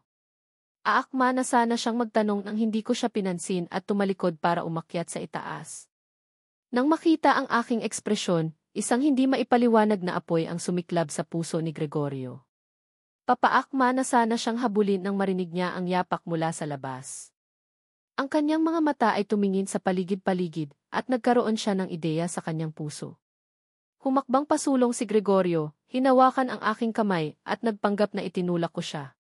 Aakma na sana siyang magtanong nang hindi ko siya pinansin at tumalikod para umakyat sa itaas. Nang makita ang aking ekspresyon, isang hindi maipaliwanag na apoy ang sumiklab sa puso ni Gregorio. Papaakma na sana siyang habulin nang marinig niya ang yapak mula sa labas. Ang kanyang mga mata ay tumingin sa paligid-paligid at nagkaroon siya ng ideya sa kanyang puso. Humakbang pasulong si Gregorio, hinawakan ang aking kamay at nagpanggap na itinulak ko siya.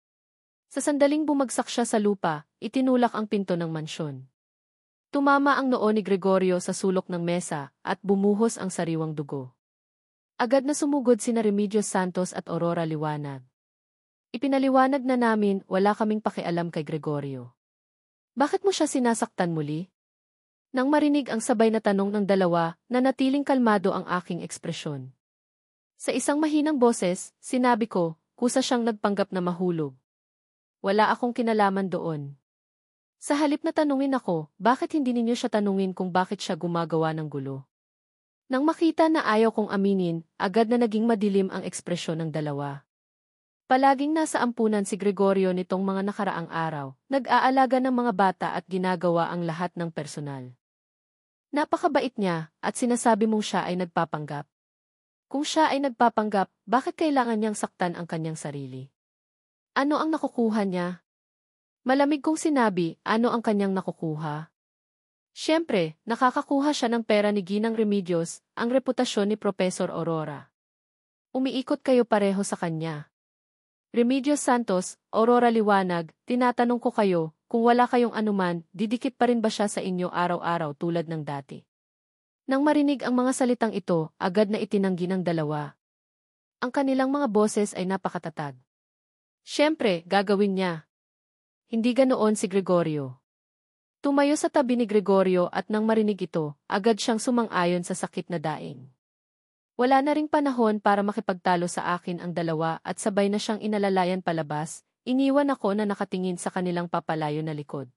Sa sandaling bumagsak siya sa lupa, itinulak ang pinto ng mansyon. Tumama ang noo ni Gregorio sa sulok ng mesa at bumuhos ang sariwang dugo. Agad na sumugod sina Remedios Santos at Aurora Liwanag. Ipinaliwanag na namin wala kaming pakialam kay Gregorio. Bakit mo siya sinasaktan muli? Nang marinig ang sabay na tanong ng dalawa, nanatiling kalmado ang aking ekspresyon. Sa isang mahinang boses, sinabi ko, kusa siyang nagpanggap na mahulog. Wala akong kinalaman doon. Sa halip na tanungin ako, bakit hindi ninyo siya tanungin kung bakit siya gumagawa ng gulo? Nang makita na ayaw kong aminin, agad na naging madilim ang ekspresyon ng dalawa. Palaging nasa ampunan si Gregorio nitong mga nakaraang araw, nag-aalaga ng mga bata at ginagawa ang lahat ng personal. Napakabait niya, at sinasabi mong siya ay nagpapanggap. Kung siya ay nagpapanggap, bakit kailangan niyang saktan ang kanyang sarili? Ano ang nakukuha niya? Malamig kong sinabi, ano ang kanyang nakukuha? Siyempre, nakakakuha siya ng pera ni Ginang Remedios, ang reputasyon ni Professor Aurora. Umiikot kayo pareho sa kanya. Remedios Santos, Aurora Liwanag, tinatanong ko kayo, kung wala kayong anuman, didikit pa rin ba siya sa inyo araw-araw tulad ng dati? Nang marinig ang mga salitang ito, agad na itinanggi ng dalawa. Ang kanilang mga boses ay napakatatag. Siyempre, gagawin niya. Hindi ganoon si Gregorio. Tumayo sa tabi ni Gregorio at nang marinig ito, agad siyang sumang-ayon sa sakit na daing. Wala na ring panahon para makipagtalo sa akin ang dalawa at sabay na siyang inalalayan palabas, iniwan ako na nakatingin sa kanilang papalayo na likod.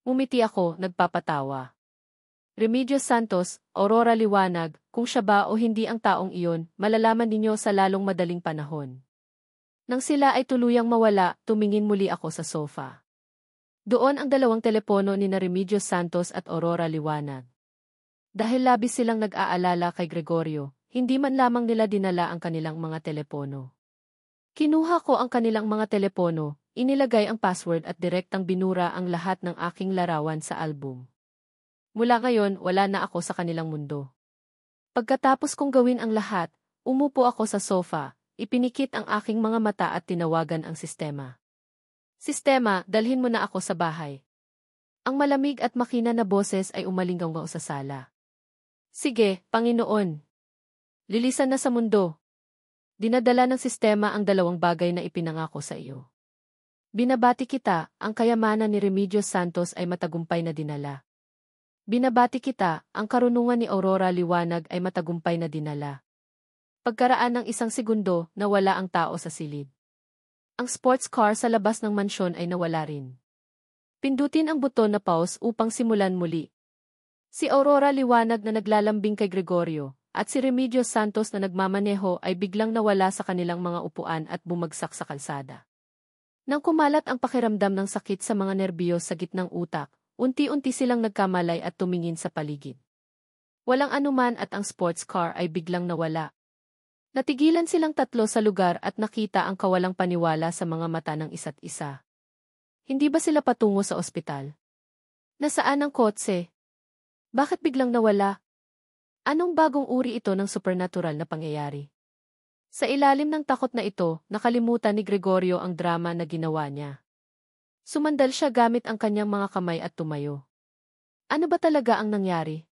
Umiti ako, nagpapatawa. Remedios Santos, Aurora Liwanag, kung siya ba o hindi ang taong iyon, malalaman ninyo sa lalong madaling panahon. Nang sila ay tuluyang mawala, tumingin muli ako sa sofa. Doon ang dalawang telepono ni Remedios Santos at Aurora Liwanag. Dahil labis silang nag-aalala kay Gregorio, hindi man lamang nila dinala ang kanilang mga telepono. Kinuha ko ang kanilang mga telepono, inilagay ang password at direktang binura ang lahat ng aking larawan sa album. Mula ngayon, wala na ako sa kanilang mundo. Pagkatapos kong gawin ang lahat, umupo ako sa sofa, ipinikit ang aking mga mata at tinawagan ang sistema. Sistema, dalhin mo na ako sa bahay. Ang malamig at makina na boses ay umalingaw sa sala. Sige, Panginoon. Lilisan na sa mundo. Dinadala ng sistema ang dalawang bagay na ipinangako sa iyo. Binabati kita, ang kayamanan ni Remedios Santos ay matagumpay na dinala. Binabati kita, ang karunungan ni Aurora Liwanag ay matagumpay na dinala. Pagkaraan ng 1 segundo, nawala ang tao sa silid. Ang sports car sa labas ng mansyon ay nawala rin. Pindutin ang buton na pause upang simulan muli. Si Aurora Liwanag na naglalambing kay Gregorio, at si Remedios Santos na nagmamaneho ay biglang nawala sa kanilang mga upuan at bumagsak sa kalsada. Nang kumalat ang pakiramdam ng sakit sa mga nerbiyos sa gitnang utak, unti-unti silang nagkamalay at tumingin sa paligid. Walang anuman at ang sports car ay biglang nawala. Natigilan silang tatlo sa lugar at nakita ang kawalang paniwala sa mga mata ng isa't isa. Hindi ba sila patungo sa ospital? Nasaan ang kotse? Bakit biglang nawala? Anong bagong uri ito ng supernatural na pangyayari? Sa ilalim ng takot na ito, nakalimutan ni Gregorio ang drama na ginawa niya. Sumandal siya gamit ang kanyang mga kamay at tumayo. Ano ba talaga ang nangyari?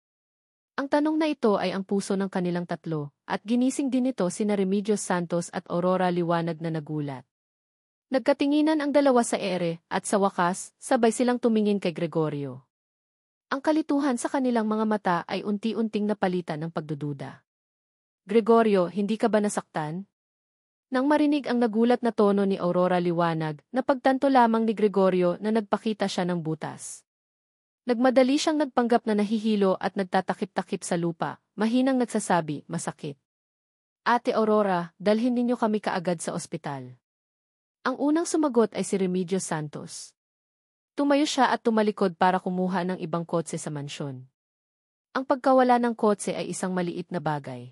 Ang tanong na ito ay ang puso ng kanilang tatlo, at ginising din ito sina Remedios Santos at Aurora Liwanag na nagulat. Nagkatinginan ang dalawa sa ere, at sa wakas, sabay silang tumingin kay Gregorio. Ang kalituhan sa kanilang mga mata ay unti-unting napalitan ng pagdududa. Gregorio, hindi ka ba nasaktan? Nang marinig ang nagulat na tono ni Aurora Liwanag, napagtanto lamang ni Gregorio na nagpakita siya ng butas. Nagmadali siyang nagpanggap na nahihilo at nagtatakip-takip sa lupa, mahinang nagsasabi, masakit. Ate Aurora, dalhin ninyo kami kaagad sa ospital. Ang unang sumagot ay si Remedios Santos. Tumayo siya at tumalikod para kumuha ng ibang kotse sa mansyon. Ang pagkawala ng kotse ay isang maliit na bagay.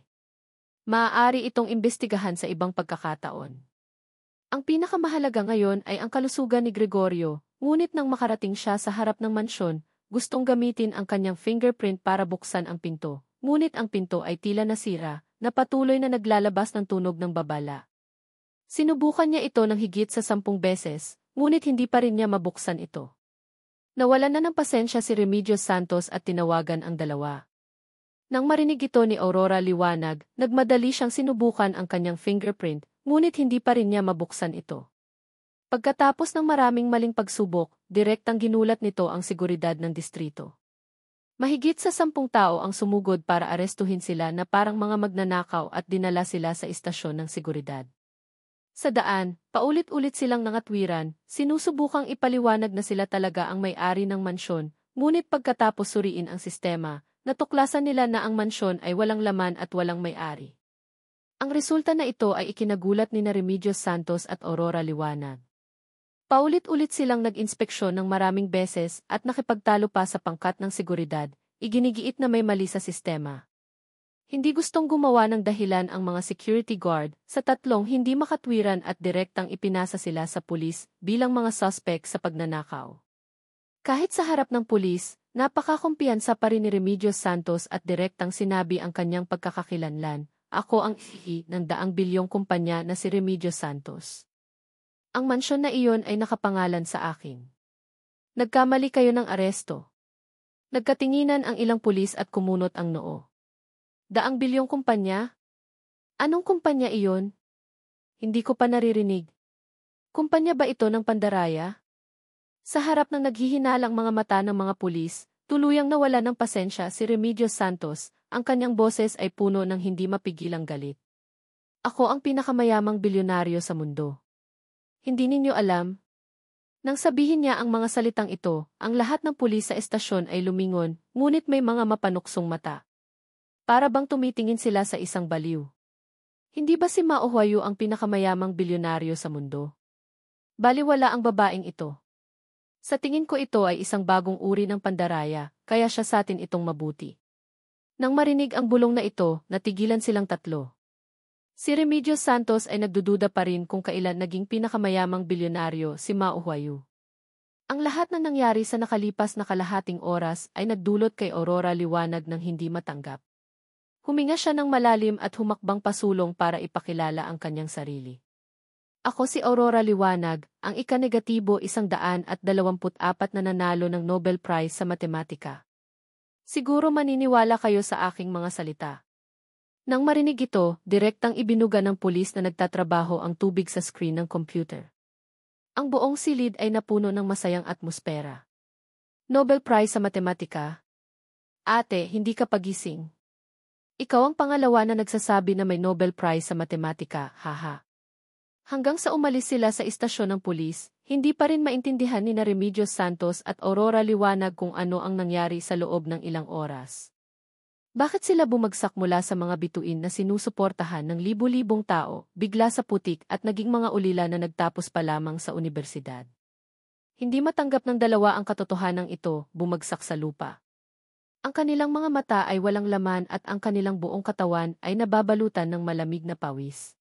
Maaari itong imbestigahan sa ibang pagkakataon. Ang pinakamahalaga ngayon ay ang kalusugan ni Gregorio, ngunit nang makarating siya sa harap ng mansyon, gustong gamitin ang kanyang fingerprint para buksan ang pinto, ngunit ang pinto ay tila nasira, na patuloy na naglalabas ng tunog ng babala. Sinubukan niya ito ng higit sa 10 beses, ngunit hindi pa rin niya mabuksan ito. Nawalan na ng pasensya si Remedios Santos at tinawagan ang dalawa. Nang marinig ito ni Aurora Liwanag, nagmadali siyang sinubukan ang kanyang fingerprint, ngunit hindi pa rin niya mabuksan ito. Pagkatapos ng maraming maling pagsubok, direktang ginulat nito ang seguridad ng distrito. Mahigit sa 10 tao ang sumugod para arestuhin sila na parang mga magnanakaw at dinala sila sa istasyon ng seguridad. Sa daan, paulit-ulit silang nangatwiran, sinusubukang ipaliwanag na sila talaga ang may-ari ng mansyon, ngunit pagkatapos suriin ang sistema, natuklasan nila na ang mansyon ay walang laman at walang may-ari. Ang resulta na ito ay ikinagulat ni Remedios Santos at Aurora Liwanag. Paulit-ulit silang nag-inspeksyon ng maraming beses at nakipagtalo pa sa pangkat ng seguridad, iginigiit na may mali sa sistema. Hindi gustong gumawa ng dahilan ang mga security guard, sa tatlong hindi makatwiran at direktang ipinasa sila sa pulis bilang mga suspect sa pagnanakaw. Kahit sa harap ng pulis, napakakumpiyansa pa rin ni Remedios Santos at direktang sinabi ang kanyang pagkakakilanlan, ako ang CEO ng 200 bilyong kumpanya na si Remedios Santos. Ang mansyon na iyon ay nakapangalan sa akin. Nagkamali kayo ng aresto. Nagkatinginan ang ilang pulis at kumunot ang noo. 200 bilyong kumpanya? Anong kumpanya iyon? Hindi ko pa naririnig. Kumpanya ba ito ng pandaraya? Sa harap ng naghihinalang mga mata ng mga pulis, tuluyang nawala ng pasensya si Remedios Santos, ang kanyang boses ay puno ng hindi mapigilang galit. Ako ang pinakamayamang bilyonaryo sa mundo. Hindi ninyo alam? Nang sabihin niya ang mga salitang ito, ang lahat ng pulis sa estasyon ay lumingon, ngunit may mga mapanuksong mata. Para bang tumitingin sila sa isang baliw. Hindi ba si Mao Huayu ang pinakamayamang bilyonaryo sa mundo? Baliwala ang babaeng ito. Sa tingin ko ito ay isang bagong uri ng pandaraya, kaya siya sa atin itong mabuti. Nang marinig ang bulong na ito, natigilan silang tatlo. Si Remedios Santos ay nagdududa pa rin kung kailan naging pinakamayamang bilyonaryo si Mao Huayu. Ang lahat na nangyari sa nakalipas na kalahating oras ay nagdulot kay Aurora liwanag ng hindi matanggap. Huminga siya ng malalim at humakbang pasulong para ipakilala ang kanyang sarili. Ako si Aurora Liwanag, ang ika-negatibo 124 na nanalo ng Nobel Prize sa Matematika. Siguro maniniwala kayo sa aking mga salita. Nang marinig ito, direktang ibinuga ng pulis na nagtatrabaho ang tubig sa screen ng computer. Ang buong silid ay napuno ng masayang atmosfera. Nobel Prize sa Matematika? Ate, hindi ka pagising. Ikaw ang pangalawa na nagsasabi na may Nobel Prize sa Matematika, haha. Hanggang sa umalis sila sa istasyon ng pulis, hindi pa rin maintindihan ni Remedios Santos at Aurora Liwanag kung ano ang nangyari sa loob ng ilang oras. Bakit sila bumagsak mula sa mga bituin na sinusuportahan ng libu-libong tao, bigla sa putik at naging mga ulila na nagtapos pa lamang sa unibersidad? Hindi matanggap ng dalawa ang katotohanan ito, bumagsak sa lupa. Ang kanilang mga mata ay walang laman at ang kanilang buong katawan ay nababalutan ng malamig na pawis.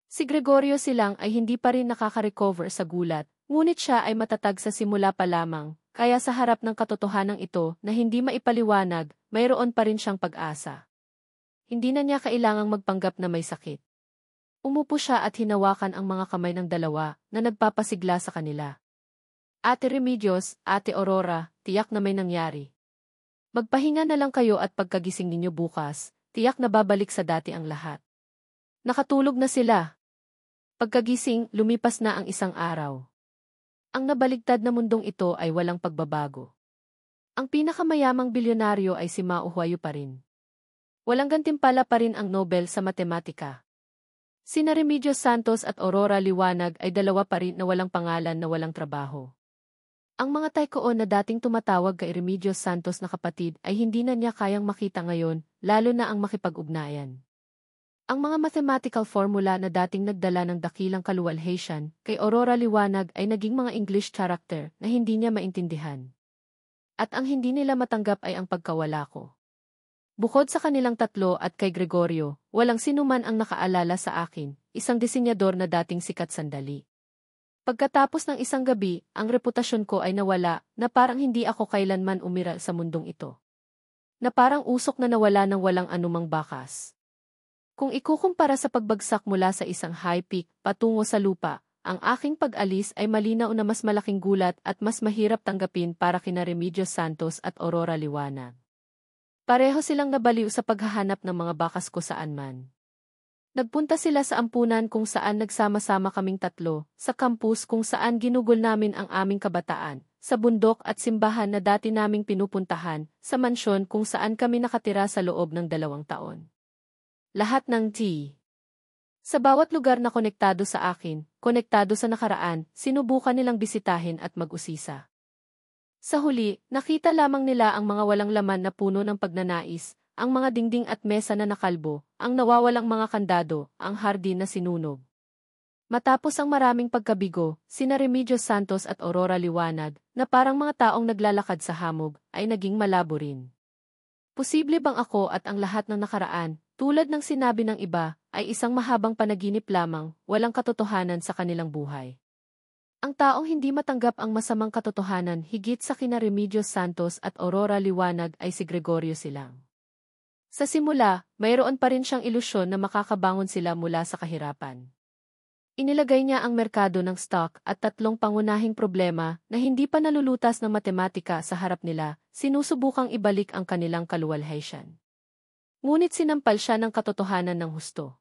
Si Gregorio Silang ay hindi pa rin nakaka-recover sa gulat, ngunit siya ay matatag sa simula pa lamang, kaya sa harap ng katotohanan ito na hindi maipaliwanag, mayroon pa rin siyang pag-asa. Hindi na niya kailangang magpanggap na may sakit. Umupo siya at hinawakan ang mga kamay ng dalawa na nagpapasigla sa kanila. Ate Remedios, Ate Aurora, tiyak na may nangyari. Magpahinga na lang kayo at pagkagising ninyo bukas, tiyak na babalik sa dati ang lahat. Nakatulog na sila. Pagkagising, lumipas na ang isang araw. Ang nabaligtad na mundong ito ay walang pagbabago. Ang pinakamayamang bilyonaryo ay si Mao Huayu pa rin. Walang gantimpala pa rin ang Nobel sa Matematika. Sina Remedios Santos at Aurora Liwanag ay dalawa pa rin na walang pangalan na walang trabaho. Ang mga taikoon na dating tumatawag kay Remedios Santos na kapatid ay hindi na niya kayang makita ngayon, lalo na ang makipag-ugnayan. Ang mga mathematical formula na dating nagdala ng dakilang kaluwalhatian kay Aurora Liwanag ay naging mga English character na hindi niya maintindihan. At ang hindi nila matanggap ay ang pagkawala ko. Bukod sa kanilang tatlo at kay Gregorio, walang sinuman ang nakaalala sa akin, isang disenyador na dating sikat sandali. Pagkatapos ng isang gabi, ang reputasyon ko ay nawala na parang hindi ako kailanman umira sa mundong ito. Na parang usok na nawala ng walang anumang bakas. Kung ikukumpara sa pagbagsak mula sa isang high peak patungo sa lupa, ang aking pag-alis ay malinaw na mas malaking gulat at mas mahirap tanggapin para kina Remedios Santos at Aurora Liwanag. Pareho silang nabaliw sa paghahanap ng mga bakas ko saan man. Nagpunta sila sa ampunan kung saan nagsama-sama kaming tatlo, sa campus kung saan ginugol namin ang aming kabataan, sa bundok at simbahan na dati naming pinupuntahan, sa mansyon kung saan kami nakatira sa loob ng 2 taon. Lahat ng sa bawat lugar na konektado sa akin, konektado sa nakaraan, sinubukan nilang bisitahin at mag-usisa. Sa huli, nakita lamang nila ang mga walang laman na puno ng pagnanais, ang mga dingding at mesa na nakalbo, ang nawawalang mga kandado, ang hardin na sinunog. Matapos ang maraming pagkabigo, sina Remedios Santos at Aurora Liwanag, na parang mga taong naglalakad sa hamog, ay naging malabo rin. Posible bang ako at ang lahat ng nakaraan, tulad ng sinabi ng iba, ay isang mahabang panaginip lamang, walang katotohanan sa kanilang buhay? Ang taong hindi matanggap ang masamang katotohanan higit sa kina Remedios Santos at Aurora Liwanag ay si Gregorio Silang. Sa simula, mayroon pa rin siyang ilusyon na makakabangon sila mula sa kahirapan. Inilagay niya ang merkado ng stock at 3 pangunahing problema na hindi pa nalulutas ng matematika sa harap nila, sinusubukang ibalik ang kanilang kaluwalhatian. Ngunit sinampal siya ng katotohanan ng husto.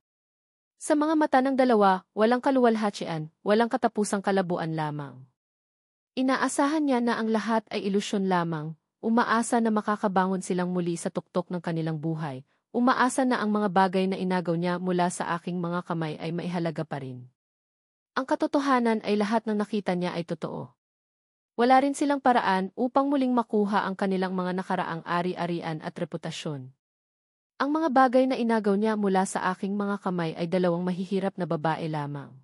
Sa mga mata ng dalawa, walang kaluwalhatian, walang katapusang kalabuan lamang. Inaasahan niya na ang lahat ay ilusyon lamang, umaasa na makakabangon silang muli sa tuktok ng kanilang buhay, umaasa na ang mga bagay na inagaw niya mula sa aking mga kamay ay maihalaga pa rin. Ang katotohanan ay lahat ng nakita niya ay totoo. Wala rin silang paraan upang muling makuha ang kanilang mga nakaraang ari-arian at reputasyon. Ang mga bagay na inagaw niya mula sa aking mga kamay ay 2 mahihirap na babae lamang.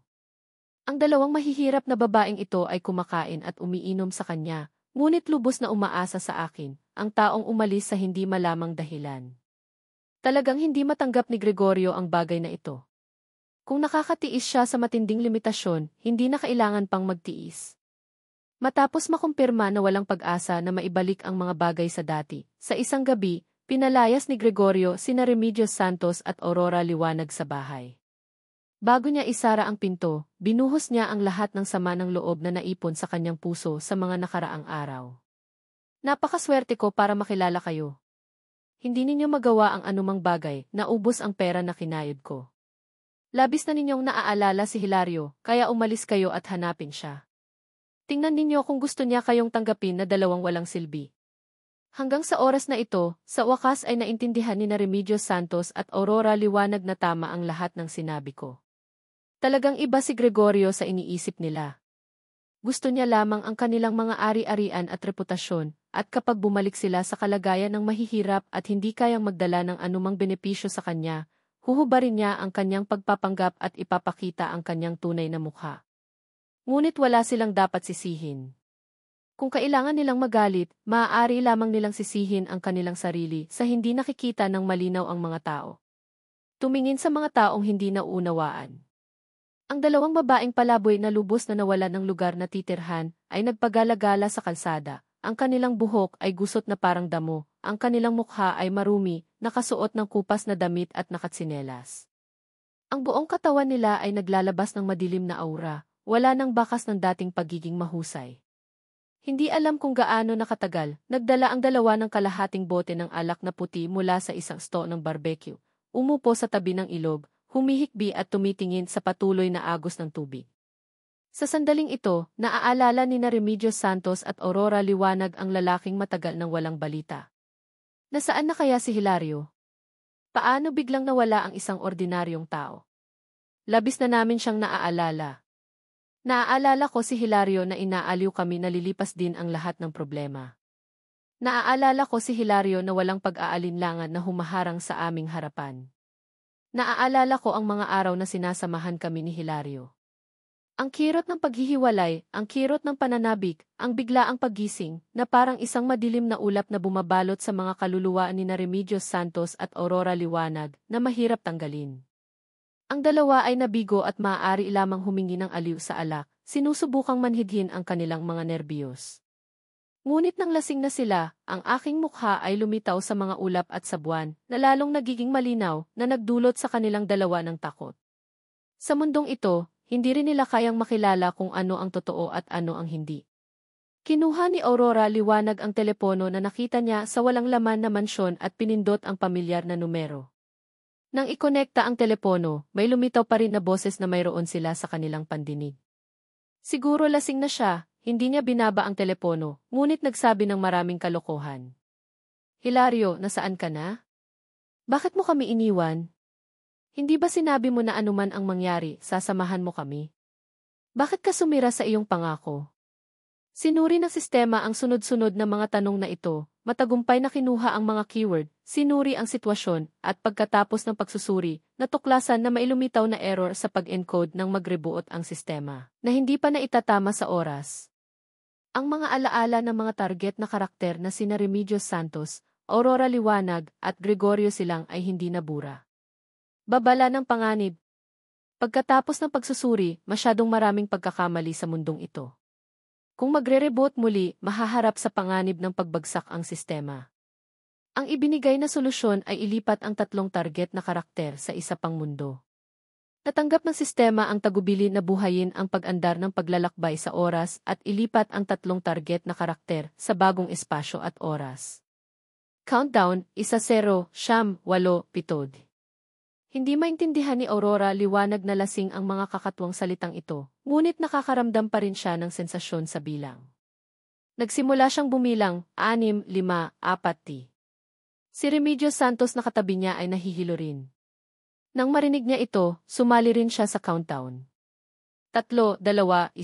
Ang dalawang mahihirap na babaeng ito ay kumakain at umiinom sa kanya, ngunit lubos na umaasa sa akin, ang taong umalis sa hindi malamang dahilan. Talagang hindi matanggap ni Gregorio ang bagay na ito. Kung nakakatiis siya sa matinding limitasyon, hindi na kailangan pang magtiis. Matapos makumpirma na walang pag-asa na maibalik ang mga bagay sa dati, sa isang gabi, pinalayas ni Gregorio sina Remedios Santos at Aurora Liwanag sa bahay. Bago niya isara ang pinto, binuhos niya ang lahat ng sama ng loob na naipon sa kanyang puso sa mga nakaraang araw. Napakaswerte ko para makilala kayo. Hindi ninyo magawa ang anumang bagay, naubos ang pera na kinayod ko. Labis na ninyong naaalala si Hilario, kaya umalis kayo at hanapin siya. Tingnan ninyo kung gusto niya kayong tanggapin na dalawang walang silbi. Hanggang sa oras na ito, sa wakas ay naintindihan ni Remedios Santos at Aurora Liwanag na tama ang lahat ng sinabi ko. Talagang iba si Gregorio sa iniisip nila. Gusto niya lamang ang kanilang mga ari-arian at reputasyon, at kapag bumalik sila sa kalagayan ng mahihirap at hindi kayang magdala ng anumang benepisyo sa kanya, huhubarin niya ang kanyang pagpapanggap at ipapakita ang kanyang tunay na mukha. Ngunit wala silang dapat sisihin. Kung kailangan nilang magalit, maaari lamang nilang sisihin ang kanilang sarili sa hindi nakikita ng malinaw ang mga tao. Tumingin sa mga taong hindi nauunawaan. Ang dalawang babaeng palaboy na lubos na nawalan ng lugar na titirhan ay nagpagala-gala sa kalsada. Ang kanilang buhok ay gusot na parang damo, ang kanilang mukha ay marumi, nakasuot ng kupas na damit at nakatsinelas. Ang buong katawan nila ay naglalabas ng madilim na aura, wala nang bakas ng dating pagiging mahusay. Hindi alam kung gaano nakatagal, nagdala ang dalawa ng kalahating bote ng alak na puti mula sa isang sto ng barbecue, umupo sa tabi ng ilog, humihikbi at tumitingin sa patuloy na agos ng tubig. Sa sandaling ito, naaalala ni Remedios Santos at Aurora Liwanag ang lalaking matagal nang walang balita. Nasaan na kaya si Hilario? Paano biglang nawala ang isang ordinaryong tao? Labis na namin siyang naaalala. Naaalala ko si Hilario na inaaliw kami na lilipas din ang lahat ng problema. Naaalala ko si Hilario na walang pag-aalinlangan na humaharang sa aming harapan. Naaalala ko ang mga araw na sinasamahan kami ni Hilario. Ang kirot ng paghihiwalay, ang kirot ng pananabik, ang biglaang paggising, na parang isang madilim na ulap na bumabalot sa mga kaluluwa ni Remedios Santos at Aurora Liwanag na mahirap tanggalin. Ang dalawa ay nabigo at maaari lamang humingi ng aliw sa alak, sinusubukang manhidhin ang kanilang mga nerbiyos. Ngunit nang lasing na sila, ang aking mukha ay lumitaw sa mga ulap at sa buwan, na lalong nagiging malinaw na nagdulot sa kanilang dalawa ng takot. Sa mundong ito, hindi rin nila kayang makilala kung ano ang totoo at ano ang hindi. Kinuha ni Aurora Liwanag ang telepono na nakita niya sa walang laman na mansyon at pinindot ang pamilyar na numero. Nang ikonekta ang telepono, may lumitaw pa rin na boses na mayroon sila sa kanilang pandinig. Siguro lasing na siya, hindi niya binaba ang telepono, ngunit nagsabi ng maraming kalokohan. Hilario, nasaan ka na? Bakit mo kami iniwan? Hindi ba sinabi mo na anuman ang mangyari, sasamahan mo kami? Bakit ka sumira sa iyong pangako? Sinuri ng sistema ang sunod-sunod na mga tanong na ito, matagumpay na kinuha ang mga keyword, sinuri ang sitwasyon, at pagkatapos ng pagsusuri, natuklasan na may lumitaw na error sa pag-encode ng mag-reboot ang sistema, na hindi pa naitatama sa oras. Ang mga alaala ng mga target na karakter na sina Remedios Santos, Aurora Liwanag, at Gregorio Silang ay hindi nabura. Babala ng panganib. Pagkatapos ng pagsusuri, masyadong maraming pagkakamali sa mundong ito. Kung magre-reboot muli, mahaharap sa panganib ng pagbagsak ang sistema. Ang ibinigay na solusyon ay ilipat ang tatlong target na karakter sa isa pang mundo. Natanggap ng sistema ang tagubili na buhayin ang pag-andar ng paglalakbay sa oras at ilipat ang tatlong target na karakter sa bagong espasyo at oras. Countdown, 1-0, 8, 7. Hindi maintindihan ni Aurora Liwanag na lasing ang mga kakatwang salitang ito, ngunit nakakaramdam pa rin siya ng sensasyon sa bilang. Nagsimula siyang bumilang, 6, 5, 4. Si Remedios Santos na katabi niya ay nahihilo rin. Nang marinig niya ito, sumali rin siya sa countdown. 3, 2, 1.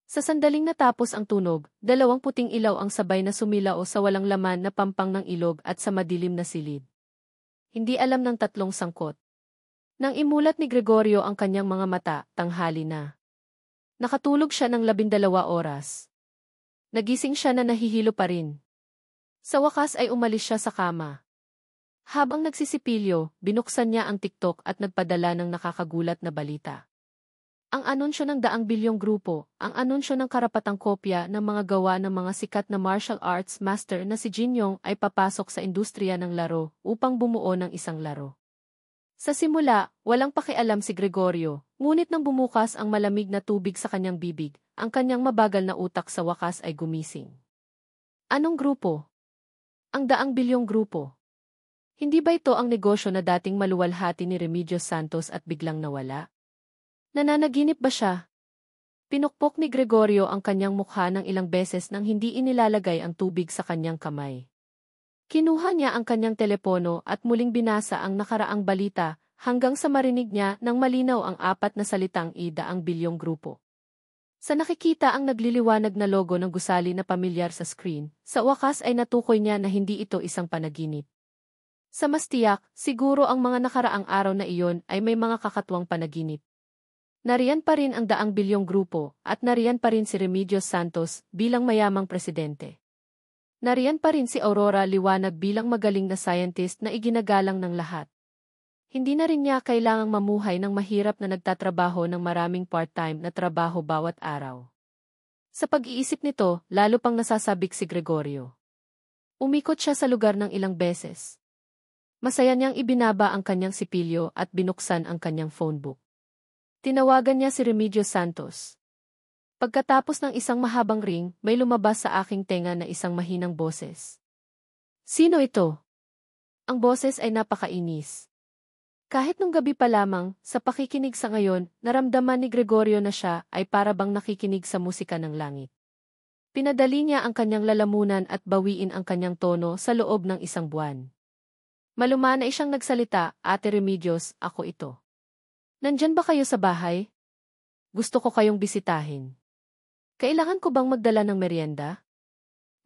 Sa sandaling natapos ang tunog, dalawang puting ilaw ang sabay na sumilao sa walang laman na pampang ng ilog at sa madilim na silid. Hindi alam ng tatlong sangkot. Nang imulat ni Gregorio ang kanyang mga mata, tanghali na. Nakatulog siya ng 12 oras. Nagising siya na nahihilo pa rin. Sa wakas ay umalis siya sa kama. Habang nagsisipilyo, binuksan niya ang TikTok at nagpadala ng nakakagulat na balita. Ang anunsyo ng daang bilyong grupo, ang anunsyo ng karapatang kopya ng mga gawa ng mga sikat na martial arts master na si Jin Yong ay papasok sa industriya ng laro upang bumuo ng isang laro. Sa simula, walang pakialam si Gregorio, ngunit nang bumukas ang malamig na tubig sa kanyang bibig, ang kanyang mabagal na utak sa wakas ay gumising. Anong grupo? Ang daang bilyong grupo. Hindi ba ito ang negosyo na dating maluwalhati ni Remedios Santos at biglang nawala? Nananaginip ba siya? Pinukpok ni Gregorio ang kanyang mukha ng ilang beses nang hindi inilalagay ang tubig sa kanyang kamay. Kinuha niya ang kanyang telepono at muling binasa ang nakaraang balita hanggang sa marinig niya nang malinaw ang 4 na salitang daang bilyong grupo. Sa nakikita ang nagliliwanag na logo ng gusali na pamilyar sa screen, sa wakas ay natukoy niya na hindi ito isang panaginip. Sa mas tiyak, siguro ang mga nakaraang araw na iyon ay may mga kakatuwang panaginip. Nariyan pa rin ang daang bilyong grupo at nariyan pa rin si Remedios Santos bilang mayamang presidente. Nariyan pa rin si Aurora Liwanag bilang magaling na scientist na iginagalang ng lahat. Hindi na rin niya kailangang mamuhay ng mahirap na nagtatrabaho ng maraming part-time na trabaho bawat araw. Sa pag-iisip nito, lalo pang nasasabik si Gregorio. Umikot siya sa lugar ng ilang beses. Masaya niyang ibinaba ang kanyang sipilyo at binuksan ang kanyang phone book. Tinawagan niya si Remedios Santos. Pagkatapos ng isang mahabang ring, may lumabas sa aking tenga na isang mahinang boses. Sino ito? Ang boses ay napakainis. Kahit nung gabi pa lamang, sa pakikinig sa ngayon, naramdaman ni Gregorio na siya ay para bang nakikinig sa musika ng langit. Pinadali niya ang kanyang lalamunan at bawiin ang kanyang tono sa loob ng isang buwan. Malumanay siyang nagsalita, Ate Remedios, ako ito. Nandyan ba kayo sa bahay? Gusto ko kayong bisitahin. Kailangan ko bang magdala ng merienda?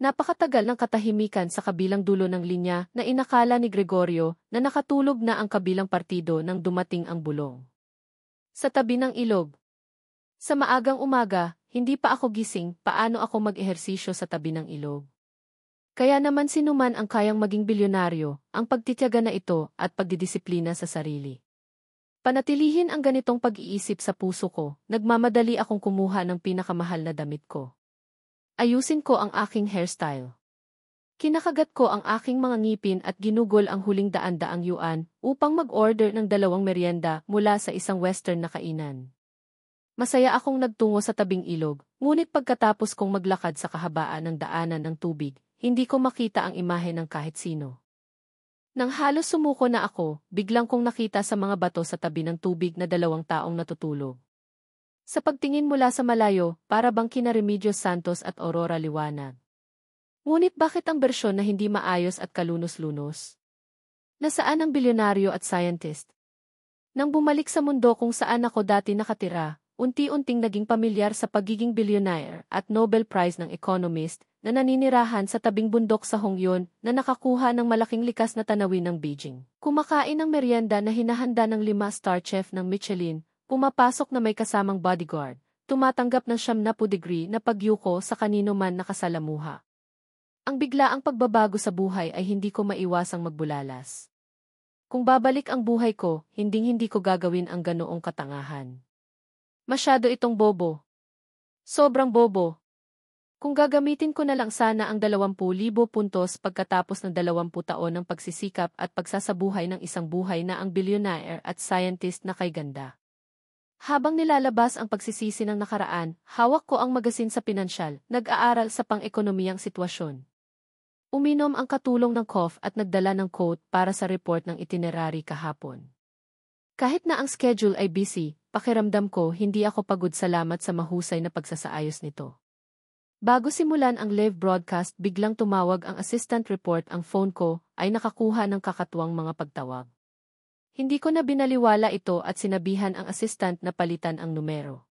Napakatagal ng katahimikan sa kabilang dulo ng linya na inakala ni Gregorio na nakatulog na ang kabilang partido nang dumating ang bulong. Sa tabi ng ilog. Sa maagang umaga, hindi pa ako gising, paano ako mag-ehersisyo sa tabi ng ilog? Kaya naman sinuman ang kayang maging bilyonaryo, ang pagtitiyaga na ito at pagdidisiplina sa sarili. Panatilihin ang ganitong pag-iisip sa puso ko, nagmamadali akong kumuha ng pinakamahal na damit ko. Ayusin ko ang aking hairstyle. Kinakagat ko ang aking mga ngipin at ginugol ang huling daan-daang yuan upang mag-order ng 2 merienda mula sa isang western na kainan. Masaya akong nagtungo sa tabing ilog, ngunit pagkatapos kong maglakad sa kahabaan ng daanan ng tubig, hindi ko makita ang imahe ng kahit sino. Nang halos sumuko na ako, biglang kong nakita sa mga bato sa tabi ng tubig na 2 taong natutulog. Sa pagtingin mula sa malayo, para bang kina Remedios Santos at Aurora Liwanag. Ngunit bakit ang bersyon na hindi maayos at kalunos-lunos? Nasaan ang bilyonaryo at scientist? Nang bumalik sa mundo kung saan ako dati nakatira, unti-unting naging pamilyar sa pagiging billionaire at Nobel Prize ng economist na naninirahan sa tabing bundok sa Hongyon na nakakuha ng malaking likas na tanawin ng Beijing. Kumakain ng merienda na hinahanda ng 5-star chef ng Michelin, pumapasok na may kasamang bodyguard, tumatanggap ng 70 na pagyuko sa kanino man nakasalamuha. Ang biglaang pagbabago sa buhay ay hindi ko maiwasang magbulalas. Kung babalik ang buhay ko, hinding-hindi ko gagawin ang ganoong katangahan. Masyado itong bobo. Sobrang bobo. Kung gagamitin ko na lang sana ang 20,000 puntos pagkatapos ng 20 taon ng pagsisikap at pagsasabuhay ng isang buhay na ang billionaire at scientist na kay ganda. Habang nilalabas ang pagsisisi ng nakaraan, hawak ko ang magasin sa pinansyal, nag-aaral sa pang-ekonomiyang sitwasyon. Uminom ang katulong ng cough at nagdala ng quote para sa report ng itinerary kahapon. Kahit na ang schedule ay busy, pakiramdam ko hindi ako pagod salamat sa mahusay na pagsasaayos nito. Bago simulan ang live broadcast biglang tumawag ang assistant report ang phone ko ay nakakuha ng kakatuwang mga pagtawag. Hindi ko na binaliwala ito at sinabihan ang assistant na palitan ang numero.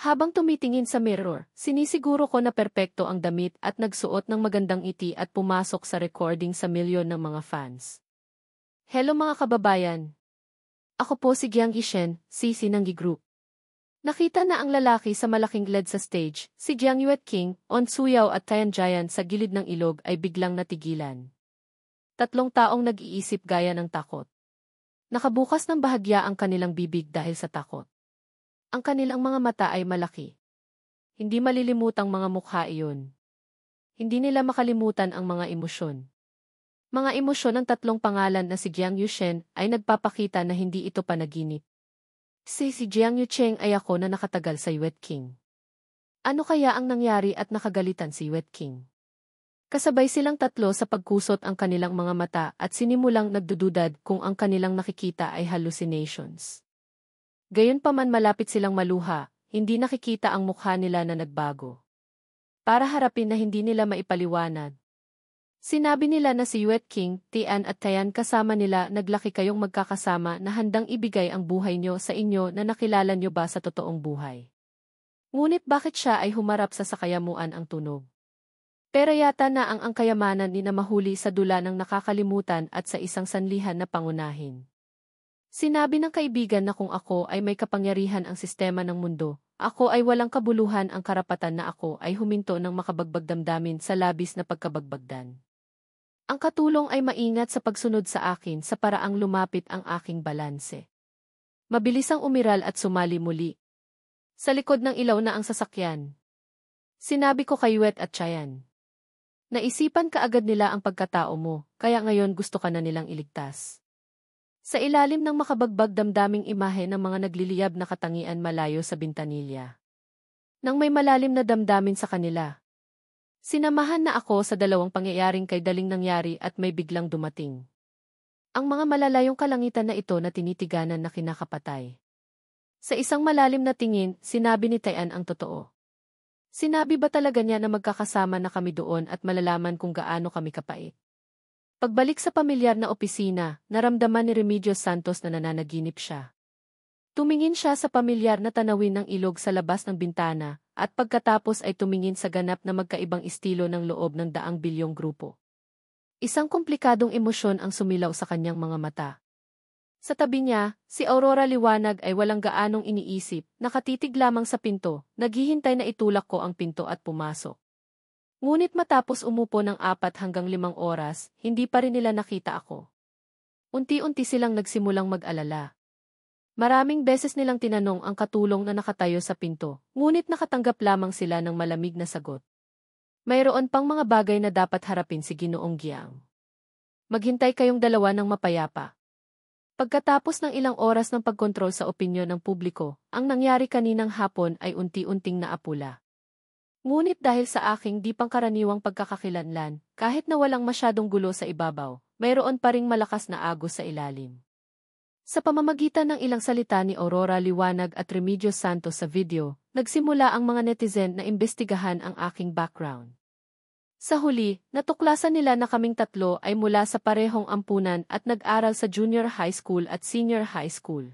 Habang tumitingin sa mirror, sinisiguro ko na perpekto ang damit at nagsuot ng magandang ngiti at pumasok sa recording sa milyon ng mga fans. Hello mga kababayan! Ako po si Jiang Yishen, CC ng G-Group. Nakita na ang lalaki sa malaking LED sa stage, si Jiang Yueting, On Suyao at Tian Jian sa gilid ng ilog ay biglang natigilan. Tatlong taong nag-iisip gaya ng takot. Nakabukas ng bahagya ang kanilang bibig dahil sa takot. Ang kanilang mga mata ay malaki. Hindi malilimutang mga mukha iyon. Hindi nila makalimutan ang mga emosyon. Mga emosyon ng tatlong pangalan na si Jiang Yushen ay nagpapakita na hindi ito panaginip. Si Jiang Yucheng ay ako na nakatagal sa Yueting. Ano kaya ang nangyari at nakagalitan si Yueting? Kasabay silang tatlo sa pagkusot ang kanilang mga mata at sinimulang nagdududad kung ang kanilang nakikita ay hallucinations. Gayunpaman malapit silang maluha, hindi nakikita ang mukha nila na nagbago. Para harapin na hindi nila maipaliwanag. Sinabi nila na si Yueting, Tian at Tian kasama nila naglaki kayong magkakasama na handang ibigay ang buhay nyo sa inyo na nakilala nyo ba sa totoong buhay. Ngunit bakit siya ay humarap sa sakayamuan ang tunog? Pero yata na ang kayamanan ni na mahuli sa dula ng nakakalimutan at sa isang sanlihan na pangunahin. Sinabi ng kaibigan na kung ako ay may kapangyarihan ang sistema ng mundo, ako ay walang kabuluhan ang karapatan na ako ay huminto ng makabagbag damdamin sa labis na pagkabagbagdan. Ang katulong ay maingat sa pagsunod sa akin sa paraang lumapit ang aking balanse. Mabilis ang umiral at sumali muli. Sa likod ng ilaw na ang sasakyan. Sinabi ko kay Yuet at Chayan. Naisipan kaagad nila ang pagkatao mo, kaya ngayon gusto ka na nilang iligtas. Sa ilalim ng makabagbag damdaming imahe ng mga nagliliyab na katangian malayo sa bintanilya. Nang may malalim na damdamin sa kanila. Sinamahan na ako sa dalawang pangyayaring kay daling nangyari at may biglang dumating. Ang mga malalayong kalangitan na ito na tinitiganan na kinakapatay. Sa isang malalim na tingin, sinabi ni Tian ang totoo. Sinabi ba talaga niya na magkakasama na kami doon at malalaman kung gaano kami kapait? Pagbalik sa pamilyar na opisina, naramdaman ni Remedios Santos na nananaginip siya. Tumingin siya sa pamilyar na tanawin ng ilog sa labas ng bintana, at pagkatapos ay tumingin sa ganap na magkaibang estilo ng loob ng 200 bilyong grupo. Isang komplikadong emosyon ang sumilaw sa kanyang mga mata. Sa tabi niya, si Aurora Liwanag ay walang gaanong iniisip, nakatitig lamang sa pinto, naghihintay na itulak ko ang pinto at pumasok. Ngunit matapos umupo ng 4 hanggang 5 oras, hindi pa rin nila nakita ako. Unti-unti silang nagsimulang mag-alala. Maraming beses nilang tinanong ang katulong na nakatayo sa pinto, ngunit nakatanggap lamang sila ng malamig na sagot. Mayroon pang mga bagay na dapat harapin si Ginoong Giang. Maghintay kayong dalawa ng mapayapa. Pagkatapos ng ilang oras ng pagkontrol sa opinyon ng publiko, ang nangyari kaninang hapon ay unti-unting naapula. Ngunit dahil sa aking di pangkaraniwang pagkakakilanlan, kahit na walang masyadong gulo sa ibabaw, mayroon pa ring malakas na agos sa ilalim. Sa pamamagitan ng ilang salita ni Aurora Liwanag at Remedios Santos sa video, nagsimula ang mga netizen na imbestigahan ang aking background. Sa huli, natuklasan nila na kaming tatlo ay mula sa parehong ampunan at nag-aral sa junior high school at senior high school.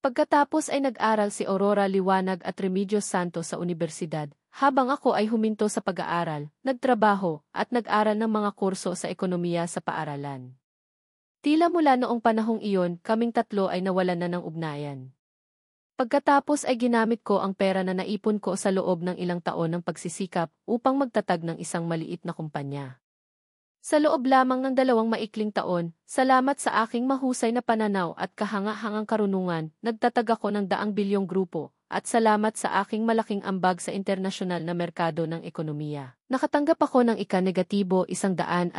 Pagkatapos ay nag-aral si Aurora Liwanag at Remedios Santos sa universidad, habang ako ay huminto sa pag-aaral, nagtrabaho, at nag-aral ng mga kurso sa ekonomiya sa paaralan. Tila mula noong panahong iyon, kaming tatlo ay nawalan na ng ugnayan. Pagkatapos ay ginamit ko ang pera na naipon ko sa loob ng ilang taon ng pagsisikap upang magtatag ng isang maliit na kumpanya. Sa loob lamang ng 2 maikling taon, salamat sa aking mahusay na pananaw at kahanga-hangang karunungan, nagtatag ako ng 100 bilyong grupo, at salamat sa aking malaking ambag sa internasyonal na merkado ng ekonomiya. Nakatanggap ako ng ika-negatibo 124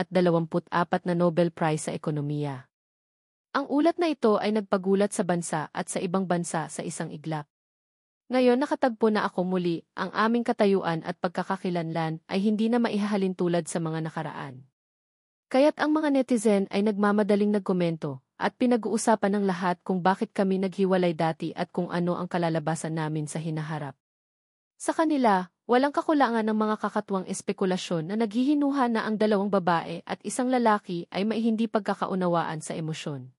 na Nobel Prize sa ekonomiya. Ang ulat na ito ay nagpagulat sa bansa at sa ibang bansa sa isang iglap. Ngayon nakatagpo na ako muli, ang aming katayuan at pagkakakilanlan ay hindi na maihahalin tulad sa mga nakaraan. Kaya't ang mga netizen ay nagmamadaling nagkomento, at pinag-uusapan ng lahat kung bakit kami naghiwalay dati at kung ano ang kalalabasan namin sa hinaharap. Sa kanila, walang kakulangan ng mga kakatwang espekulasyon na naghihinuha na ang 2 babae at isang lalaki ay may hindi pagkakaunawaan sa emosyon.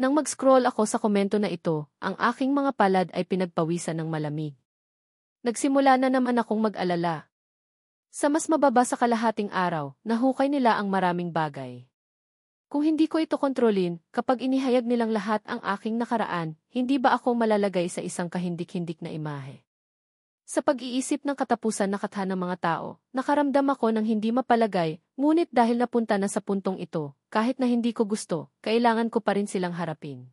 Nang mag-scroll ako sa komento na ito, ang aking mga palad ay pinagpawisan ng malamig. Nagsimula na naman akong mag-alala. Sa mas mababa sa kalahating araw, nahukay nila ang maraming bagay. Kung hindi ko ito kontrolin, kapag inihayag nilang lahat ang aking nakaraan, hindi ba ako malalagay sa isang kahindik-hindik na imahe? Sa pag-iisip ng katapusan na katha ng mga tao, nakaramdam ako ng hindi mapalagay, ngunit dahil napunta na sa puntong ito, kahit na hindi ko gusto, kailangan ko pa rin silang harapin.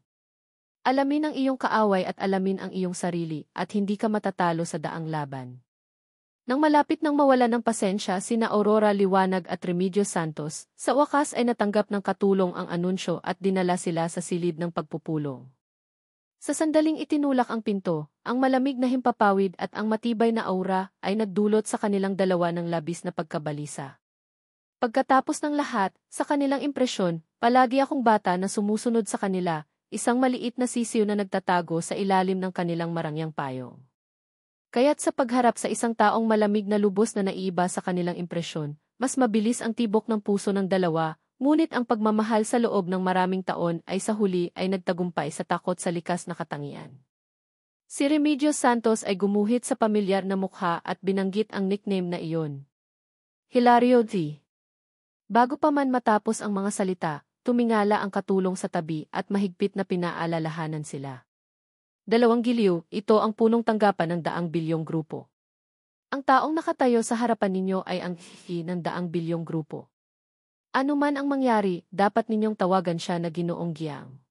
Alamin ang iyong kaaway at alamin ang iyong sarili, at hindi ka matatalo sa daang laban. Nang malapit nang mawala ng pasensya sina Aurora Liwanag at Remedios Santos, sa wakas ay natanggap ng katulong ang anunsyo at dinala sila sa silid ng pagpupulong. Sa sandaling itinulak ang pinto, ang malamig na himpapawid at ang matibay na aura ay nagdulot sa kanilang dalawa ng labis na pagkabalisa. Pagkatapos ng lahat, sa kanilang impresyon, palagi akong bata na sumusunod sa kanila, isang maliit na sisiw na nagtatago sa ilalim ng kanilang marangyang payong. Kaya't sa pagharap sa isang taong malamig na lubos na naiiba sa kanilang impresyon, mas mabilis ang tibok ng puso ng dalawa, ngunit ang pagmamahal sa loob ng maraming taon ay sa huli ay nagtagumpay sa takot sa likas na katangian. Si Remedios Santos ay gumuhit sa pamilyar na mukha at binanggit ang nickname na iyon. Hilario D. Bago pa man matapos ang mga salita, tumingala ang katulong sa tabi at mahigpit na pinaalalahanan sila. 2 giliw, ito ang punong tanggapan ng 100 bilyong grupo. Ang taong nakatayo sa harapan ninyo ay ang hihi ng 100 bilyong grupo. Ano man ang mangyari, dapat ninyong tawagan siya na Ginoong Giang.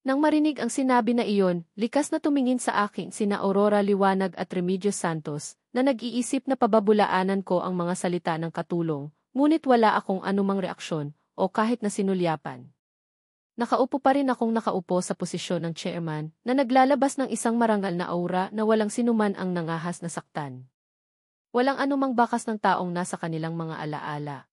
Nang marinig ang sinabi na iyon, likas na tumingin sa akin sina Aurora Liwanag at Remedios Santos, na nag-iisip na pababulaanan ko ang mga salita ng katulong, ngunit wala akong anumang reaksyon, o kahit na sinulyapan. Nakaupo pa rin akong nakaupo sa posisyon ng chairman na naglalabas ng isang marangal na aura na walang sinuman ang nangahas na saktan. Walang anumang bakas ng taong nasa kanilang mga alaala.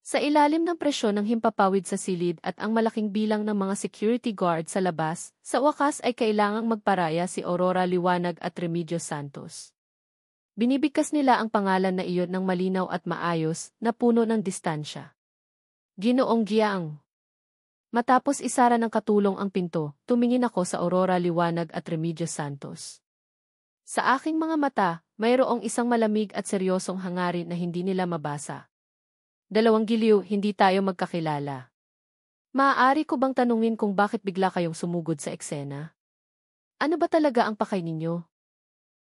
Sa ilalim ng presyon ng himpapawid sa silid at ang malaking bilang ng mga security guard sa labas, sa wakas ay kailangang magparaya si Aurora Liwanag at Remedios Santos. Binibigkas nila ang pangalan na iyon ng malinaw at maayos na puno ng distansya. Ginoong Giang. Matapos isara ng katulong ang pinto, tumingin ako sa Aurora Liwanag at Remedios Santos. Sa aking mga mata, mayroong isang malamig at seryosong hangarin na hindi nila mabasa. 2 giliw, hindi tayo magkakilala. Maaari ko bang tanungin kung bakit bigla kayong sumugod sa eksena? Ano ba talaga ang pakay ninyo?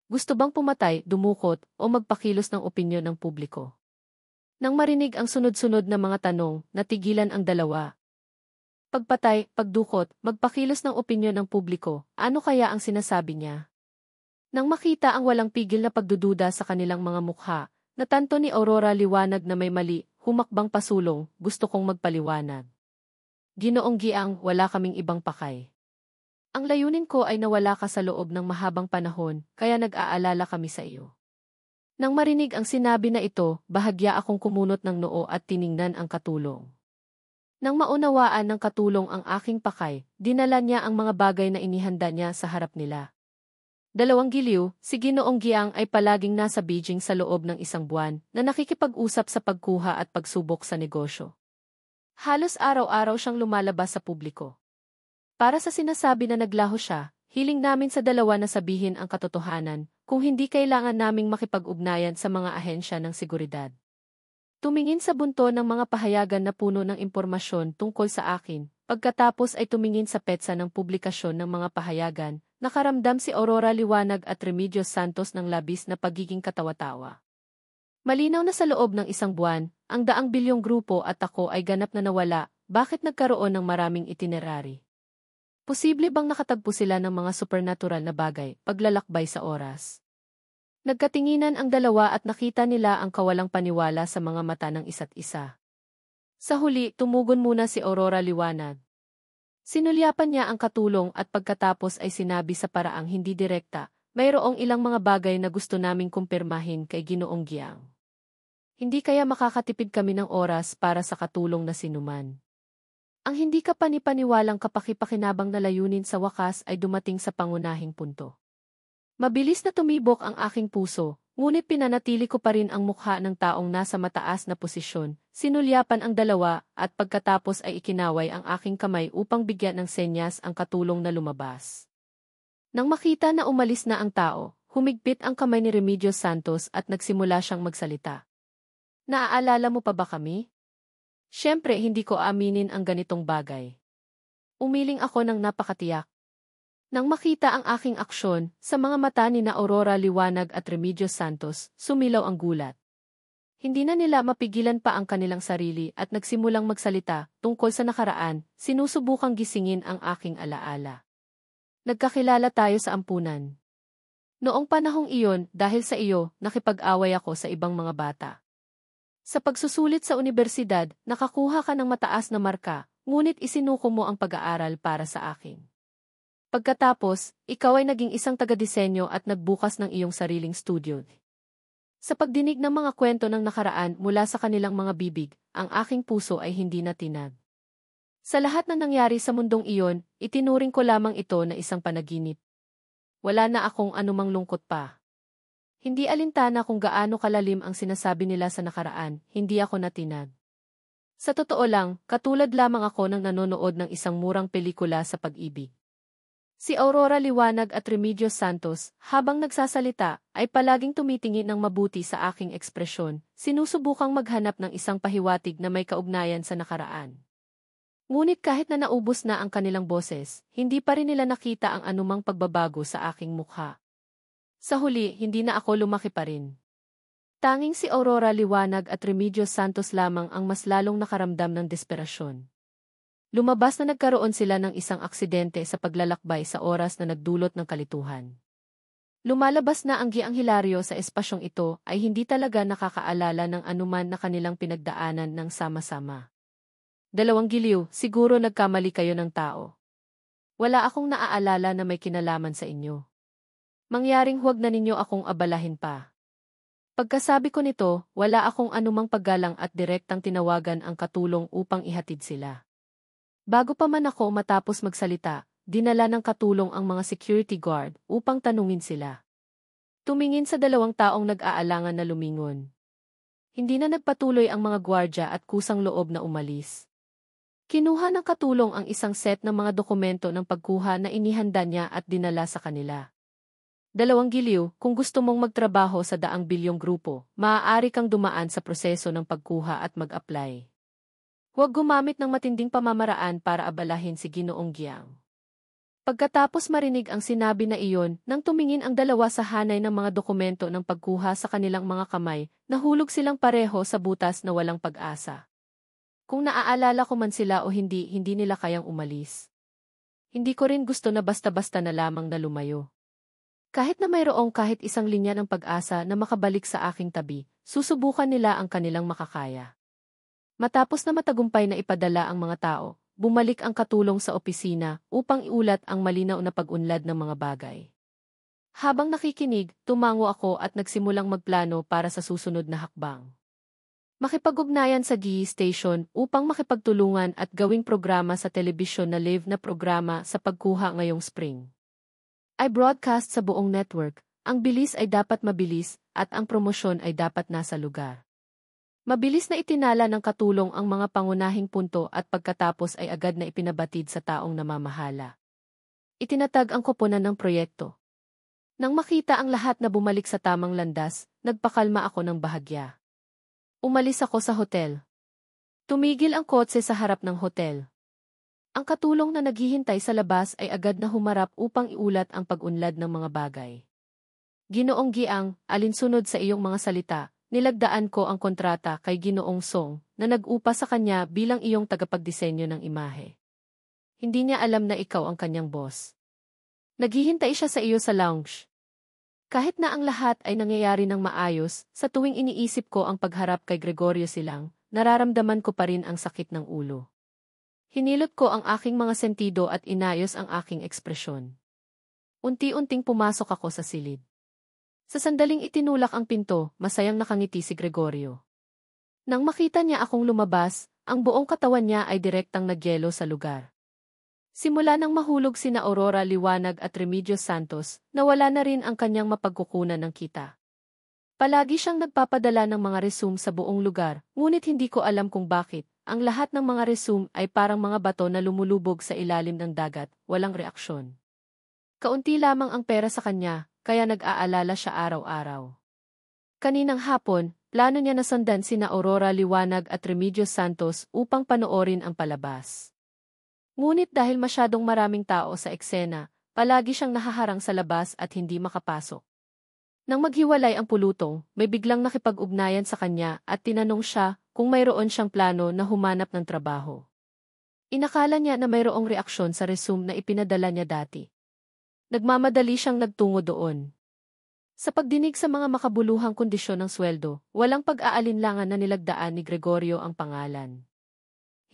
Gusto bang pumatay, dumukot, o magpakilos ng opinyon ng publiko? Nang marinig ang sunod-sunod na mga tanong, natigilan ang dalawa. Pagpatay, pagdukot, magpakilos ng opinyon ng publiko, ano kaya ang sinasabi niya? Nang makita ang walang pigil na pagdududa sa kanilang mga mukha, natanto ni Aurora Liwanag na may mali, humakbang pasulong, gusto kong magpaliwanag. Ginoong Giang, wala kaming ibang pakay. Ang layunin ko ay nawala ka sa loob ng mahabang panahon, kaya nag-aalala kami sa iyo. Nang marinig ang sinabi na ito, bahagya akong kumunot ng noo at tiningnan ang katulong. Nang maunawaan ng katulong ang aking pakay, dinala niya ang mga bagay na inihanda niya sa harap nila. 2 giliw, si Ginoong Giang ay palaging nasa Beijing sa loob ng 1 buwan na nakikipag-usap sa pagkuha at pagsubok sa negosyo. Halos araw-araw siyang lumalabas sa publiko. Para sa sinasabi na naglaho siya, hiling namin sa dalawa na sabihin ang katotohanan, kung hindi kailangan naming makipag-ugnayan sa mga ahensya ng seguridad. Tumingin sa bunto ng mga pahayagan na puno ng impormasyon tungkol sa akin, pagkatapos ay tumingin sa petsa ng publikasyon ng mga pahayagan, nakaramdam si Aurora Liwanag at Remedios Santos ng labis na pagiging katawa-tawa. Malinaw na sa loob ng 1 buwan, ang 100 bilyong grupo at ako ay ganap na nawala, bakit nagkaroon ng maraming itinerary? Posible bang nakatagpo sila ng mga supernatural na bagay, paglalakbay sa oras? Nagkatinginan ang dalawa at nakita nila ang kawalang paniwala sa mga mata ng isa't isa. Sa huli, tumugon muna si Aurora Liwanag. Sinulyapan niya ang katulong at pagkatapos ay sinabi sa paraang hindi direkta, mayroong ilang mga bagay na gusto naming kumpirmahin kay Ginoong Giang. Hindi kaya makakatipid kami ng oras para sa katulong na sinuman. Ang hindi ka panipaniwalang kapakipakinabang na layunin sa wakas ay dumating sa pangunahing punto. Mabilis na tumibok ang aking puso, ngunit pinanatili ko pa rin ang mukha ng taong nasa mataas na posisyon, sinulyapan ang dalawa at pagkatapos ay ikinaway ang aking kamay upang bigyan ng senyas ang katulong na lumabas. Nang makita na umalis na ang tao, humigpit ang kamay ni Remedios Santos at nagsimula siyang magsalita. Naaalala mo pa ba kami? Siyempre hindi ko aminin ang ganitong bagay. Umiling ako ng napakatiyak. Nang makita ang aking aksyon, sa mga mata ni na Aurora Liwanag at Remedios Santos, sumilaw ang gulat. Hindi na nila mapigilan pa ang kanilang sarili at nagsimulang magsalita tungkol sa nakaraan, sinusubukang gisingin ang aking alaala. Nagkakilala tayo sa ampunan. Noong panahong iyon, dahil sa iyo, nakipag-away ako sa ibang mga bata. Sa pagsusulit sa unibersidad, nakakuha ka ng mataas na marka, ngunit isinuko mo ang pag-aaral para sa akin. Pagkatapos, ikaw ay naging isang taga-disenyo at nagbukas ng iyong sariling studio. Sa pagdinig ng mga kwento ng nakaraan mula sa kanilang mga bibig, ang aking puso ay hindi na tinag. Sa lahat na nangyari sa mundong iyon, itinuring ko lamang ito na isang panaginip. Wala na akong anumang lungkot pa. Hindi alintana kung gaano kalalim ang sinasabi nila sa nakaraan, hindi ako natinag. Sa totoo lang, katulad lamang ako ng nanonood ng isang murang pelikula sa pag-ibig. Si Aurora Liwanag at Remedios Santos, habang nagsasalita, ay palaging tumitingin ng mabuti sa aking ekspresyon, sinusubukang maghanap ng isang pahiwatig na may kaugnayan sa nakaraan. Ngunit kahit na naubos na ang kanilang boses, hindi pa rin nila nakita ang anumang pagbabago sa aking mukha. Sa huli, hindi na ako lumaki pa rin. Tanging si Aurora Liwanag at Remedios Santos lamang ang mas lalong nakaramdam ng desperasyon. Lumabas na nagkaroon sila ng isang aksidente sa paglalakbay sa oras na nagdulot ng kalituhan. Lumalabas na ang Giang Hilario sa espasyong ito ay hindi talaga nakakaalala ng anuman na kanilang pinagdaanan ng sama-sama. Dalawang giliw, siguro nagkamali kayo ng tao. Wala akong naaalala na may kinalaman sa inyo. Mangyaring huwag na ninyo akong abalahin pa. Pagkasabi ko nito, wala akong anumang paggalang at direktang tinawagan ang katulong upang ihatid sila. Bago pa man ako matapos magsalita, dinala ng katulong ang mga security guard upang tanungin sila. Tumingin sa dalawang taong nag-aalangan na lumingon. Hindi na nagpatuloy ang mga gwardya at kusang loob na umalis. Kinuha ng katulong ang isang set ng mga dokumento ng pagkuha na inihanda niya at dinala sa kanila. Dalawang giliw, kung gusto mong magtrabaho sa daang bilyong grupo, maaari kang dumaan sa proseso ng pagkuha at mag-apply. Huwag gumamit ng matinding pamamaraan para abalahin si Ginoong Giang. Pagkatapos marinig ang sinabi na iyon, nang tumingin ang dalawa sa hanay ng mga dokumento ng pagkuha sa kanilang mga kamay, nahulog silang pareho sa butas na walang pag-asa. Kung naaalala ko man sila o hindi, hindi nila kayang umalis. Hindi ko rin gusto na basta-basta na lamang na lumayo. Kahit na mayroong kahit isang linya ng pag-asa na makabalik sa aking tabi, susubukan nila ang kanilang makakaya. Matapos na matagumpay na ipadala ang mga tao, bumalik ang katulong sa opisina upang iulat ang malinaw na pag-unlad ng mga bagay. Habang nakikinig, tumango ako at nagsimulang magplano para sa susunod na hakbang. Makipag-ugnayan sa GE station upang makipagtulungan at gawing programa sa telebisyon na live na programa sa pagkuha ngayong spring. Ay broadcast sa buong network, ang bilis ay dapat mabilis at ang promosyon ay dapat nasa lugar. Mabilis na itinala ng katulong ang mga pangunahing punto at pagkatapos ay agad na ipinabatid sa taong namamahala. Itinatag ang koponan ng proyekto. Nang makita ang lahat na bumalik sa tamang landas, nagpakalma ako ng bahagya. Umalis ako sa hotel. Tumigil ang kotse sa harap ng hotel. Ang katulong na naghihintay sa labas ay agad na humarap upang iulat ang pag-unlad ng mga bagay. Ginoong Giang, alinsunod sa iyong mga salita, nilagdaan ko ang kontrata kay Ginoong Song na nag-upa sa kanya bilang iyong tagapagdisenyo ng imahe. Hindi niya alam na ikaw ang kanyang boss. Naghihintay siya sa iyo sa lounge. Kahit na ang lahat ay nangyayari ng maayos, sa tuwing iniisip ko ang pagharap kay Gregorio Silang, nararamdaman ko pa rin ang sakit ng ulo. Hinilot ko ang aking mga sentido at inayos ang aking ekspresyon. Unti-unting pumasok ako sa silid. Sa sandaling itinulak ang pinto, masayang nakangiti si Gregorio. Nang makita niya akong lumabas, ang buong katawan niya ay direktang nagyelo sa lugar. Simula nang mahulog sina Aurora Liwanag at Remedios Santos, nawala na rin ang kanyang mapagkukunan ng kita. Palagi siyang nagpapadala ng mga resume sa buong lugar, ngunit hindi ko alam kung bakit. Ang lahat ng mga resume ay parang mga bato na lumulubog sa ilalim ng dagat, walang reaksyon. Kaunti lamang ang pera sa kanya, kaya nag-aalala siya araw-araw. Kaninang hapon, plano niya na sundan sina Aurora Liwanag at Remedios Santos upang panoorin ang palabas. Ngunit dahil masyadong maraming tao sa eksena, palagi siyang nahaharang sa labas at hindi makapasok. Nang maghiwalay ang pulutong, may biglang nakipag-ugnayan sa kanya at tinanong siya kung mayroon siyang plano na humanap ng trabaho. Inakala niya na mayroong reaksyon sa resume na ipinadala niya dati. Nagmamadali siyang nagtungo doon. Sa pagdinig sa mga makabuluhang kondisyon ng sweldo, walang pag-aalinlangan na nilagdaan ni Gregorio ang pangalan.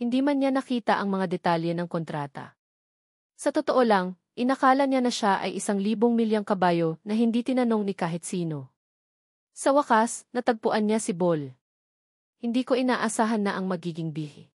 Hindi man niya nakita ang mga detalye ng kontrata. Sa totoo lang, inakala niya na siya ay 1,000 milyang kabayo na hindi tinanong ni kahit sino. Sa wakas, natagpuan niya si Bol. Hindi ko inaasahan na ang magiging bihi.